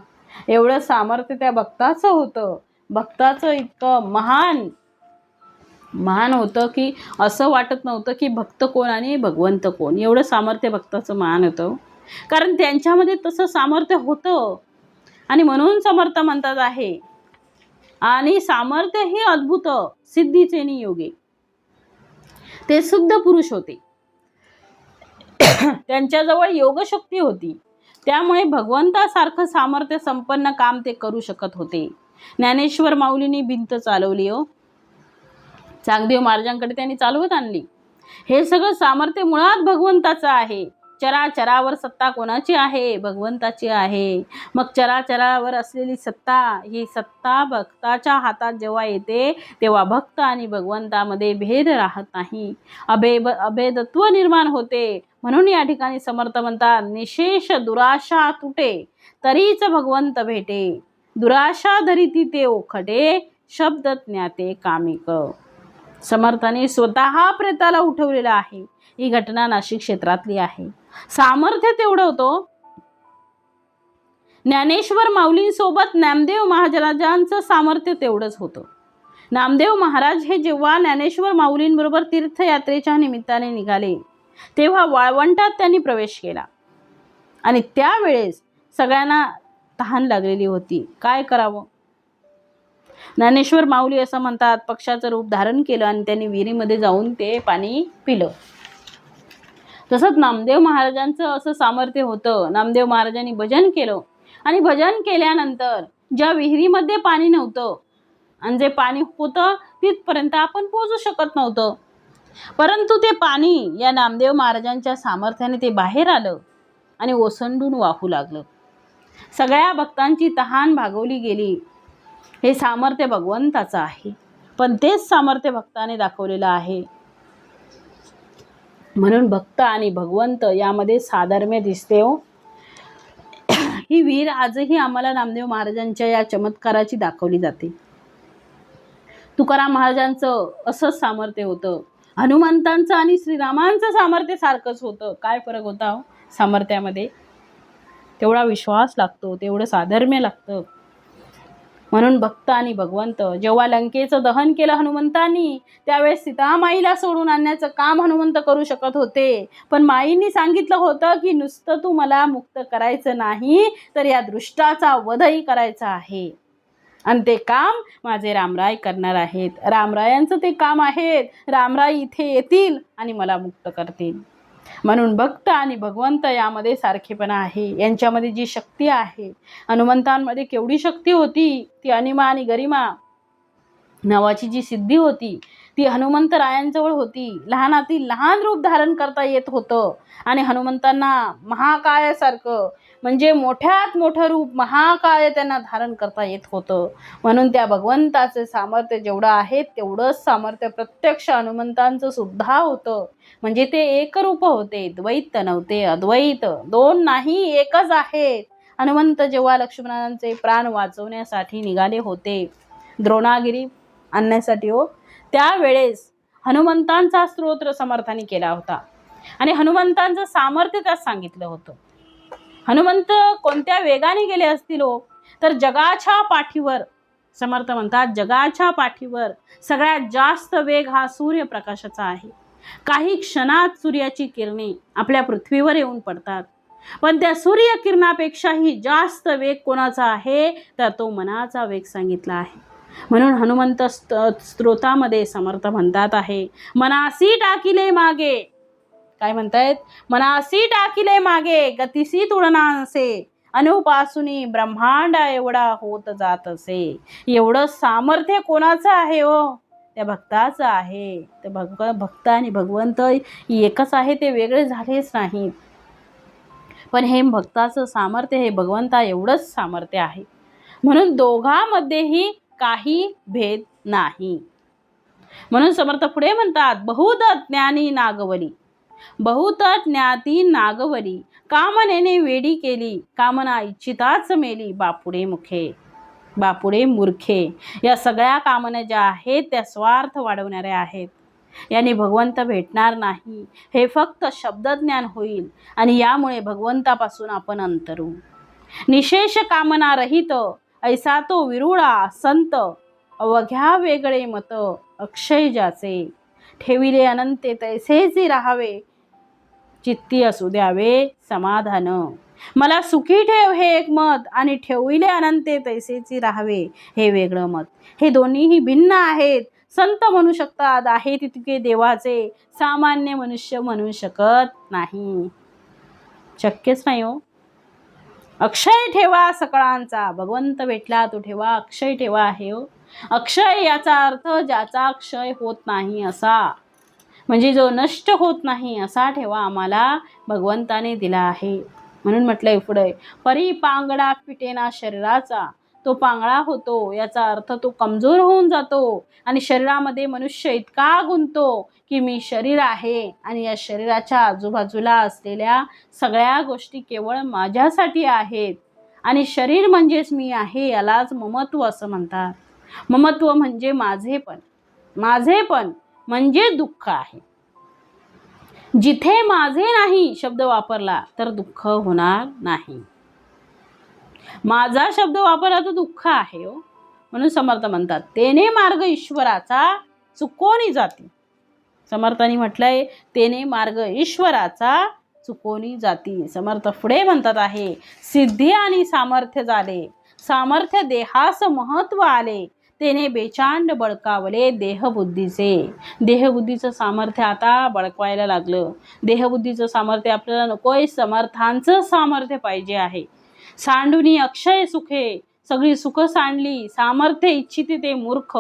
एवढं सामर्थ्य त्या भक्ताचं होतं. भक्ताचं इतकं महान महान होतं की असं वाटत नव्हतं की भक्त कोण आणि भगवंत कोण. एवढं सामर्थ्य भक्ताचं महान होतं. कारण त्यांच्यामध्ये तसं सामर्थ्य होतं आणि म्हणून समर्थ म्हणतात आहे. आणि सामर्थ्य हे अद्भुत सिद्धीचे नियोगे. ते शुद्ध पुरुष होते. त्यांच्याजवळ योगशक्ती होती. त्यामुळे भगवंतासारखं सामर्थ्य संपन्न काम ते करू शकत होते. ज्ञानेश्वर माऊलींनी भिंत चालवली हो. चांगदेव महाराजांकडे त्यांनी चालवत आणली. हे सगळं सामर्थ्य मुळात भगवंताचं आहे. चराचरावर सत्ता कोणाची आहे? भगवंताची आहे. मग चराचरावर असलेली सत्ता, ही सत्ता भक्ताच्या हातात जेव्हा येते तेव्हा भक्त आणि भगवंतामध्ये भेद राहत नाही, अभेदत्व निर्माण होते. म्हणून या ठिकाणी समर्थ म्हणतात, निशेष दुराशा तुटे तरीच भगवंत भेटे, दुराशा धरिती ते ओखटे, शब्द ज्ञाते कामिक. समर्थाने स्वतः प्रेताला उठवलेलं आहे. ही घटना नाशिक क्षेत्रातली आहे. सामर्थ्य तेवढं होतं. ज्ञानेश्वर माऊलींसोबत नामदेव महाराजांचं सामर्थ्य तेवढंच होतं. नामदेव महाराज हे जेव्हा ज्ञानेश्वर माऊलींबरोबर तीर्थयात्रेच्या निमित्ताने निघाले तेव्हा वाळवंटात त्यांनी प्रवेश केला आणि त्यावेळेस सगळ्यांना तहान लागलेली होती. काय करावं? ज्ञानेश्वर माऊली असं म्हणतात, पक्षाचं रूप धारण केलं आणि त्यांनी विहिरीमध्ये जाऊन ते पाणी पिलं. तसंच नामदेव महाराजांचं असं सामर्थ्य होतं. नामदेव महाराजांनी भजन केलं आणि भजन केल्यानंतर ज्या विहिरीमध्ये पाणी नव्हतं आणि जे पाणी होतं तिथपर्यंत आपण पोहोचू शकत नव्हतं, परंतु ते पाणी या नामदेव महाराजांच्या सामर्थ्याने ते बाहेर आलं आणि ओसंडून वाहू लागलं. सगळ्या भक्तांची तहान भागवली गेली. हे सामर्थ्य भगवंताचं आहे, पण तेच सामर्थ्य भक्ताने दाखवलेलं आहे. म्हणून भक्त आणि भगवंत यामध्ये साधर्म्य दिसते हो. ही वीर आजही आम्हाला नामदेव महाराजांच्या या चमत्काराची दाखवली जाते. तुकाराम महाराजांचं असंच सामर्थ्य होतं. हनुमंतांचं आणि श्रीरामांचं सामर्थ्य सारखंच होतं. काय फरक होता हो सामर्थ्यामध्ये? तेवढा विश्वास लागतो, तेवढं साधर्म्य लागतं. म्हणून भक्त आणि भगवंत. जेव्हा लंकेचं दहन केलं हनुमंतांनी त्यावेळेस सीतामाईला सोडून आणण्याचं काम हनुमंत करू शकत होते, पण माईंनी सांगितलं होतं की नुसतं तू मला मुक्त करायचं नाही तर या दृष्टाचा वधही करायचा आहे आणि ते काम माझे रामराय करणार आहेत. रामरायांचं ते काम आहे. रामराय इथे येतील आणि मला मुक्त करतील. म्हणून भक्त आणि भगवंत यामध्ये सारखेपणा आहे. यांच्यामध्ये जी शक्ती आहे, हनुमंतांमध्ये केवढी शक्ती होती, ती अनिमा आणि गरिमा नावाची जी सिद्धी होती ती हनुमंतरायांजवळ होती. लहानातील लहान रूप धारण करता येत होतं आणि हनुमंतांना महाकायासारखं म्हणजे मोठ्यात मोठं रूप महाकाय त्यांना धारण करता येत होतं. म्हणून त्या भगवंताचे सामर्थ्य जेवढं आहे तेवढंच सामर्थ्य प्रत्यक्ष हनुमंतांचं सुद्धा होतं. म्हणजे ते एकरूप होते, द्वैत नव्हते, अद्वैत. दोन नाही, एकच आहेत. हनुमंत जेव्हा लक्ष्मणांचे प्राण वाचवण्यासाठी निघाले होते द्रोणागिरी आणण्यासाठी हो, त्यावेळेस हनुमंतांचा स्तोत्र समर्थाने केला होता आणि हनुमंतांचं सामर्थ्य त्यात सांगितलं होतं. हनुमंत कोणत्या वेगाने गेले असतील हो, तर जगाच्या पाठीवर, समर्थ म्हणतात जगाच्या पाठीवर सगळ्यात जास्त वेग हा सूर्यप्रकाशाचा आहे. काही क्षणात सूर्याची किरणे आपल्या पृथ्वीवर येऊन पडतात, पण त्या सूर्यकिरणापेक्षाही जास्त वेग कोणाचा आहे तर तो मनाचा वेग सांगितला आहे. म्हणून हनुमंत स्तोत्रामध्ये समर्थ म्हणतात आहे, मनासी टाकिले मागे. काय म्हणतायत? मनासी टाकिले मागे, गतिसी तुळना नसे, अनुपासूनी ब्रह्मांड एवढा होत जात असे. एवढं सामर्थ्य कोणाचं आहे हो? त्या भक्ताचं आहे. ते भक्त आणि भगवंत एकच आहे, ते वेगळे झालेच नाहीत. पण हे भक्ताचं सामर्थ्य हे भगवंता एवढंच सामर्थ्य आहे. म्हणून दोघांमध्येही काही भेद नाही. म्हणून समर्थ पुढे म्हणतात, बहुत ज्ञानी नागवली, बहुत ज्ञाती नागवली, कामनेने वेडी केली, कामना इच्छिताच मेली, बापुडे मुखे बापुडे मूर्खे. या सगळ्या कामना ज्या आहेत त्या स्वार्थ वाढवणाऱ्या आहेत. याने भगवंत भेटणार नाही. हे फक्त शब्दज्ञान होईल आणि यामुळे भगवंतापासून आपण अंतरू. निशेष कामना रहित ऐसा तो विरुळा संत, अवघ्या वेगळे मत, अक्षय ज्याचे, ठेविले अनंते तैसेची राहावे, चित्ती असू द्यावे समाधान. मला सुखी ठेव हे एक मत, आणि ठेविले अनंते तैसेची राहावे हे वेगळं मत. हे दोन्हीही भिन्न आहेत. संत म्हणू शकतात आहे तितके देवाचे, सामान्य मनुष्य म्हणू शकत नाही. शक्यच नाही हो. अक्षय ठेवा सकळांचा, भगवंत भेटला तो ठेवा अक्षय ठेवा आहे हो. अक्षय याचा अर्थ ज्याचा क्षय होत नाही असा, म्हणजे जो नष्ट होत नाही असा ठेवा आम्हाला भगवंताने दिला आहे. म्हणून म्हटलंय पुढे, परी पांगडा फिटेना शरीराचा, तो पांगळा होतो याचा अर्थ तो कमजोर होऊन जातो आणि शरीरामध्ये मनुष्य इतका गुंततो की मी शरीर आहे आणि या शरीराच्या आजूबाजूला असलेल्या सगळ्या गोष्टी केवळ माझ्यासाठी आहेत आणि शरीर म्हणजेच मी आहे, यालाच ममत्व असं म्हणतात. ममत्व म्हणजे माझेपण. माझेपण म्हणजे दुःख आहे. जिथे माझे नाही शब्द वापरला तर दुःख होणार नाही. माझा शब्द वापरला तर दुःख आहे हो. म्हणून समर्थ म्हणतात, तेने मार्ग ईश्वराचा चुकोनी जाती. समर्थांनी म्हटलंय, तेने मार्ग ईश्वराचा चुकोनी जाती. समर्थ पुढे म्हणतात आहे, सिद्धी आणि सामर्थ्य झाले, सामर्थ्य देहास महत्व आले, तेने बेचांड बळकावले देहबुद्धीचे. देहबुद्धीचं सामर्थ्य आता बळकवायला लागलं. देहबुद्धीचं सामर्थ्य आपल्याला नकोय, समर्थांचं सामर्थ्य पाहिजे आहे. सांडुनी अक्षय सुखे, सगळी सुख सांडली, सामर्थ्य इच्छिते ते मूर्ख.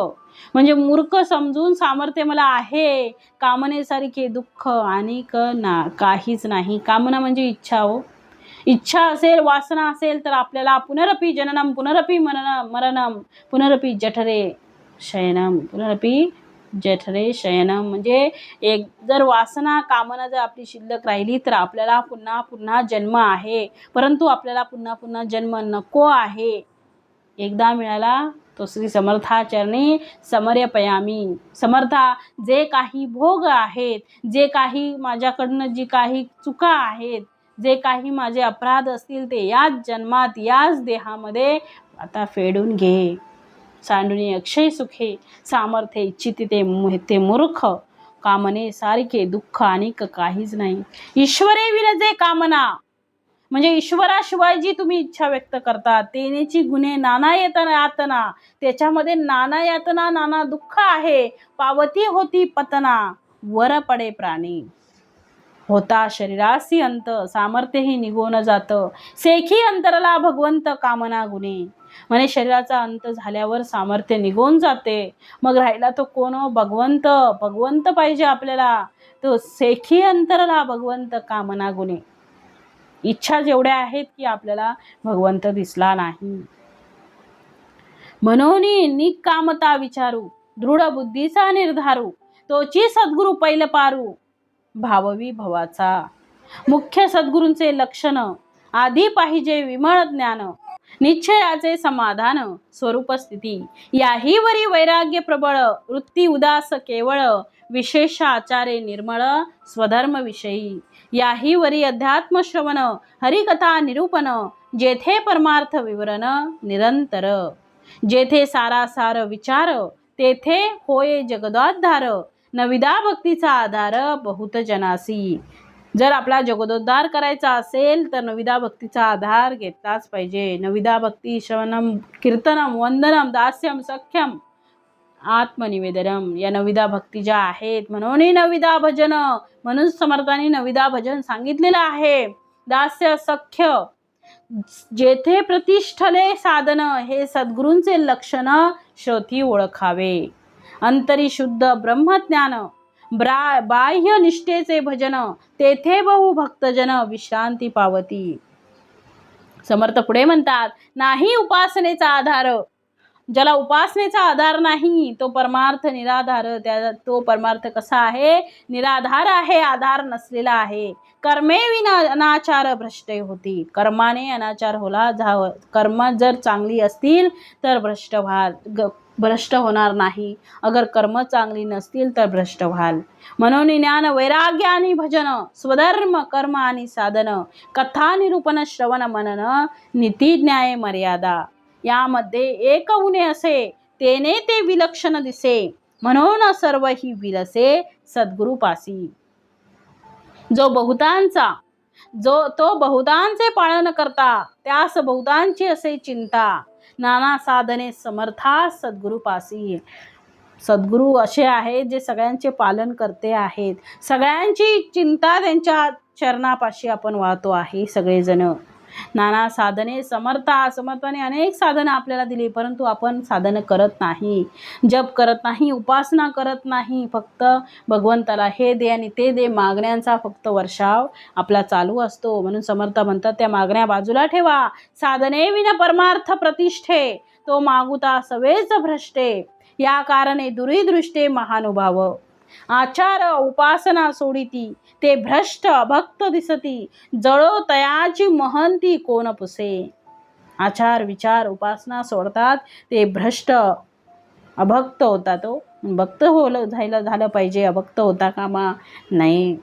म्हणजे मूर्ख समजून सामर्थ्य मला आहे, कामनेसारखे दुःख आणि काहीच नाही. कामना म्हणजे इच्छा हो. इच्छा असेल, वासना असेल तर आपल्याला पुनरपि जननम पुनरपि मरणम पुनरपि जठरे शयनम, पुनरपि जठरे शयनम. म्हणजे एक जर वासना कामना जर आपली शिल्लक राहिली तर आपल्याला पुन्हा पुन्हा जन्म आहे, परंतु आपल्याला पुन्हा पुन्हा जन्म नको आहे. एकदा मिळाला तो श्री समर्थाचरणी समर्पयामी. समर्था, जे काही भोग आहेत, जे काही माझ्याकडनं जी काही चुका आहेत, जे काही माझे अपराध असतील ते याच जन्मात याच देहामध्ये आता फेडून घे. सांडुनी अक्षय सुखे, सामर्थ्य इच्छिते ते मूर्ख, कामने सारखे दुःख आणि काहीच नाही. ईश्वरे विन जे कामना, म्हणजे ईश्वराशिवाय जी तुम्ही इच्छा व्यक्त करता तेनेची गुन्हे नाना यातना, त्याच्यामध्ये नाना यातना नाना दुःख आहे. पावती होती पतना, वर पडे प्राणी, होता शरीरासी अंत, सामर्थ्यही निघून जातं. सेखी अंतरला भगवंत कामना गुणे. म्हणे शरीराचा अंत झाल्यावर सामर्थ्य निघून जाते, मग राहिला तो कोण? भगवंत. भगवंत पाहिजे आपल्याला. तो सेखी अंतरला भगवंत कामना गुणे. इच्छा जेवढ्या आहेत की आपल्याला भगवंत दिसला नाही. म्हणून निकामता विचारू, दृढ बुद्धीचा निर्धारू, तोची सद्गुरु पैल पारू, भाववी भवाचा. मुख्य सद्गुरूंचे लक्षण, आधी पाहिजे विमळ ज्ञान, निश्चयाचे समाधान, स्वरूप स्थिती, याही वरी वैराग्य प्रबळ, वृत्ती उदास केवळ, विशेष आचारे निर्मळ, स्वधर्म विषयी, याही वरी अध्यात्म श्रवण, हरिकथा निरूपण, जेथे परमार्थ विवरण निरंतर, जेथे सारासार विचार, तेथे होय जगदोद्धार, नविदा भक्तीचा आधार बहुत जनासी. जर आपला जगदोद्धार करायचा असेल तर नविदा भक्तीचा आधार घेतलाच पाहिजे. नविदा भक्ती श्रवणम कीर्तनम वंदनम दास्यम सख्यम आत्मनिवेदनम, या नविदा भक्ती ज्या आहेत. म्हणून नविदा भजन, म्हणून समर्थांनी नविदा भजन सांगितलेलं आहे. दास्य सख्य, जेथे प्रतिष्ठले साधन, हे सद्गुरूंचे लक्षण श्रोती ओळखावे. अंतरी शुद्ध ब्रह्मज्ञान, बाह्य निष्ठेचे भजन, तेथे बहु भक्तजन विश्रांती पावती. समर्थ पुढे म्हणतात, नाही उपासनेचा आधार, ज्याला उपासनेचा आधार नाही तो परमार्थ निराधार. तो परमार्थ कसा आहे? निराधार आहे, आधार नसलेला आहे. कर्मे विना अनाचार भ्रष्ट होती, कर्माने अनाचार होला. कर्म जर चांगली असतील तर भ्रष्ट होणार नाही, अगर कर्म चांगली नसतील तर भ्रष्ट व्हाल. म्हणून ज्ञान वैराग्य आणि भजन, स्वधर्म कर्म आणि साधन, कथा निरूपण श्रवण मनन, नीती न्याय मर्यादा, यामध्ये एक उणे असे, तेने ते विलक्षण दिसे. म्हणून सर्व ही विरसे सद्गुरुपासी. तो बहुतांचे पालन करता, त्यास बहुतांची असे चिंता. नाना साधने समर्था सद्गुरुपासी. सद्गुरू असे आहेत जे सगळ्यांचे पालन करते आहेत. सगळ्यांची चिंता त्यांच्या चरणापाशी आपण वाहतो आहे सगळेजण. नाना साधने समर्थाने अनेक साधनं आपल्याला दिली, परंतु आपण साधनं करत नाही, जप करत नाही, उपासना करत नाही. फक्त भगवंताला हे दे आणि ते दे मागण्यांचा फक्त वर्षाव आपला चालू असतो. म्हणून समर्थ म्हणतात त्या मागण्या बाजूला ठेवा. साधने विना परमार्थ प्रतिष्ठे, तो मागुता सवेच भ्रष्टे. या कारणे दुरीदृष्टे महानुभाव. आचार उपासना सोडिती, ते भ्रष्ट अभक्त दिसती. जळो तयाची महंती कोण पुसे. आचार विचार उपासना सोडतात ते भ्रष्ट अभक्त होतात. भक्त झालं पाहिजे, अभक्त होता कामा नाही.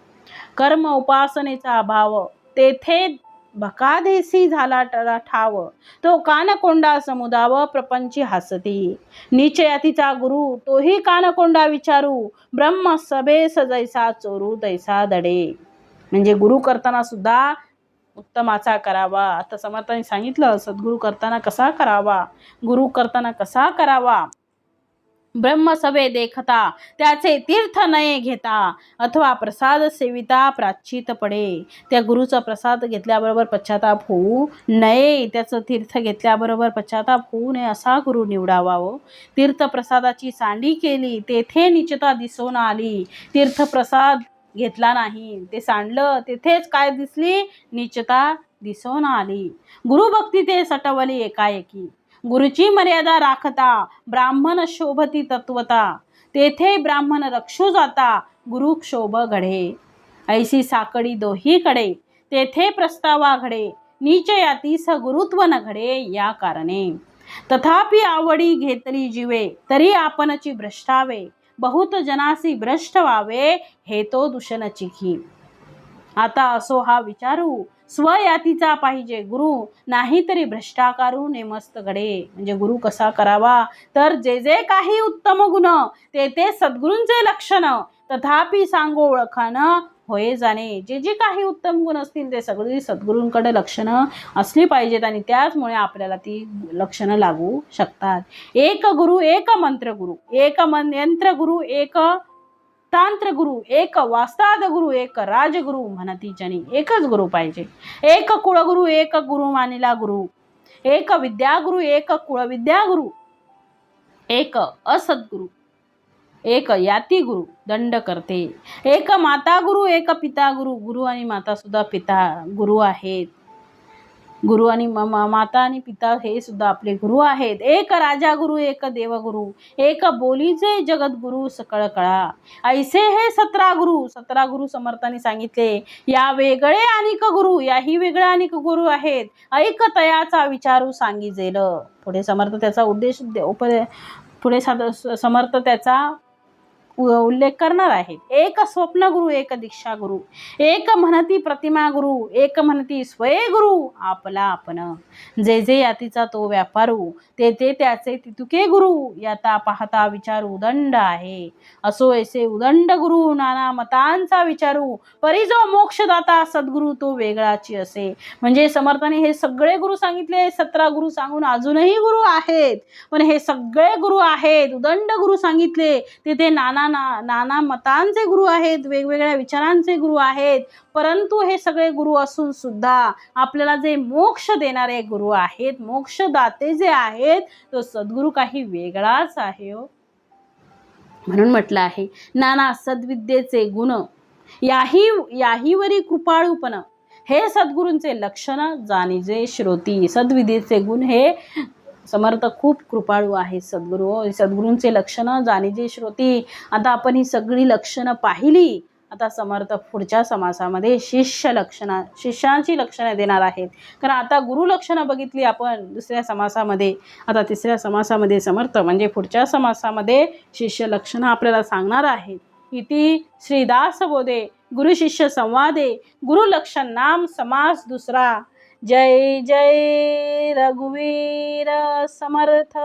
कर्म उपासनेचा अभाव, तेथे भकादेसी झाला ठाव. तो कानकोंडा समुदाव, प्रपंची हसती. नीच यातीचा गुरु, तोही कानकोंडा विचारू. ब्रह्म सभेस जैसा चोरू, तैसा दडे. म्हणजे गुरु करताना सुद्धा उत्तमाचा करावा. आता समर्थांनी सांगितलं सद्गुरु करताना कसा करावा, गुरु करताना कसा करावा. ब्रह्मसभे देखता, त्याचे तीर्थ नये घेता. अथवा प्रसाद सेविता प्राचित पडे. त्या गुरुचा प्रसाद घेतल्याबरोबर पश्चाताप होऊ नये. त्याचं तीर्थ घेतल्याबरोबर पश्चाताप होऊ नये असा गुरु निवडावा. तीर्थप्रसादाची सांडी केली, तेथे नीचता दिसून आली. तीर्थप्रसाद घेतला नाही, ते सांडलं, तेथेच काय दिसली, नीचता दिसून आली. गुरुभक्ती ते सटवली एकाएकी. गुरुची मर्यादा राखता, ब्राह्मण शोभती तत्वता. तेथे ब्राह्मण रक्षू जाता, गुरु क्षोभ घडे. ऐसी साकडी दोहीकडे, तेथे प्रस्तावा घडे. नीच यातीस गुरुत्व न घडे, या कारणे. तथापि आवडी घेतली जीवे, तरी आपणची भ्रष्टावे. बहुत जनासी भ्रष्ट व्हावे, हे तो दूषण चिखी. आता असो हा विचारू, स्वयातीचा पाहिजे गुरु, नाही तरी भ्रष्टाकारू नेमस्त घडे. म्हणजे गुरु कसा करावा, तर जे जे काही उत्तम गुण, ते सद्गुरूंचे लक्षण. तथापि सांगो ओळखान होय जाणे. जे जे काही उत्तम गुण असतील ते सगळी सद्गुरूंकडे लक्षणं असली पाहिजेत, आणि त्याचमुळे आपल्याला ती लक्षणं लागू शकतात. एक गुरु, एक मंत्र गुरु, एक यंत्र गुरु, एक तांत्र गुरु, एक वास्ताद गुरु, एक राजगुरु म्हणती जनी. एकच गुरु पाहिजे. एक कुळगुरु, एक गुरु मानिला गुरु. एक विद्यागुरु, एक कुळविद्या गुरु. एक असद्गुरु, एक याती गुरु दंड करते. एक माता गुरु, एक पिता गुरु. गुरु आणि माता सुद्धा पिता गुरु आहेत. गुरु आणि माता आणि पिता हे सुद्धा आपले गुरु आहेत. एक राजा गुरु, एक देवगुरु, एक बोलीचे जगद्गुरु सकळ कळा. ऐसे हे 17 गुरु. 17 गुरु समर्थांनी सांगितले. या वेगळे अनेक गुरु, याही वेगळे अनेक गुरु आहेत. ऐक तयाचा विचारू सांगिजेल. पुढे समर्थ त्याचा उद्देश पुढे समर्थ त्याचा उल्लेख करणार आहेत. एक स्वप्न गुरु, एक दीक्षा गुरु, एक म्हणती प्रतिमा गुरु, एक म्हणती स्वये गुरु आपला आपण. जे जे यातीचा तो व्यापारू, ते त्याचे तितुके गुरु. याता पाहता विचारू दंड आहे. असो ऐसे उदंड गुरु, नाना मतांचा विचारू. परी जो मोक्षदाता सद्गुरु, तो वेगळाची असे. म्हणजे समर्थाने हे सगळे गुरु सांगितले. 17 गुरु सांगून अजूनही गुरु आहेत, पण हे सगळे गुरु आहेत. उदंड गुरु सांगितले, ते नाना मतांचे गुरु आहेत, वेगवेगळ्या विचारांचे गुरु आहेत. परंतु हे सगळे गुरु असून सुद्धा आपल्याला जे मोक्ष देणारे गुरु आहेत, मोक्षदाते जे आहेत, तो सद्गुरु काही वेगळाच आहे. म्हणून म्हटलं आहे नाना सद्विद्येचे गुण, याहीवरी कृपाळूपण. हे सद्गुरूंचे लक्षण जाणीजे श्रोती. सद्विद्येचे गुण हे समर्थ खूप कृपाळू आहे सद्गुरू. सद्गुरूंचे लक्षणं जाणीजे श्रोती. आता आपण ही सगळी लक्षणं पाहिली. आता समर्थ पुढच्या समासामध्ये शिष्यांची लक्षणं देणार आहेत. कारण आता गुरु लक्षणं बघितली आपण दुसऱ्या समासामध्ये. आता तिसऱ्या समासामध्ये समर्थ म्हणजे पुढच्या समासामध्ये शिष्य लक्षणं आपल्याला सांगणार आहेत. इति श्रीदास बोधे गुरु शिष्य संवादे गुरु लक्षण नाम समास दुसरा. जय जय रघुवीर समर्थ.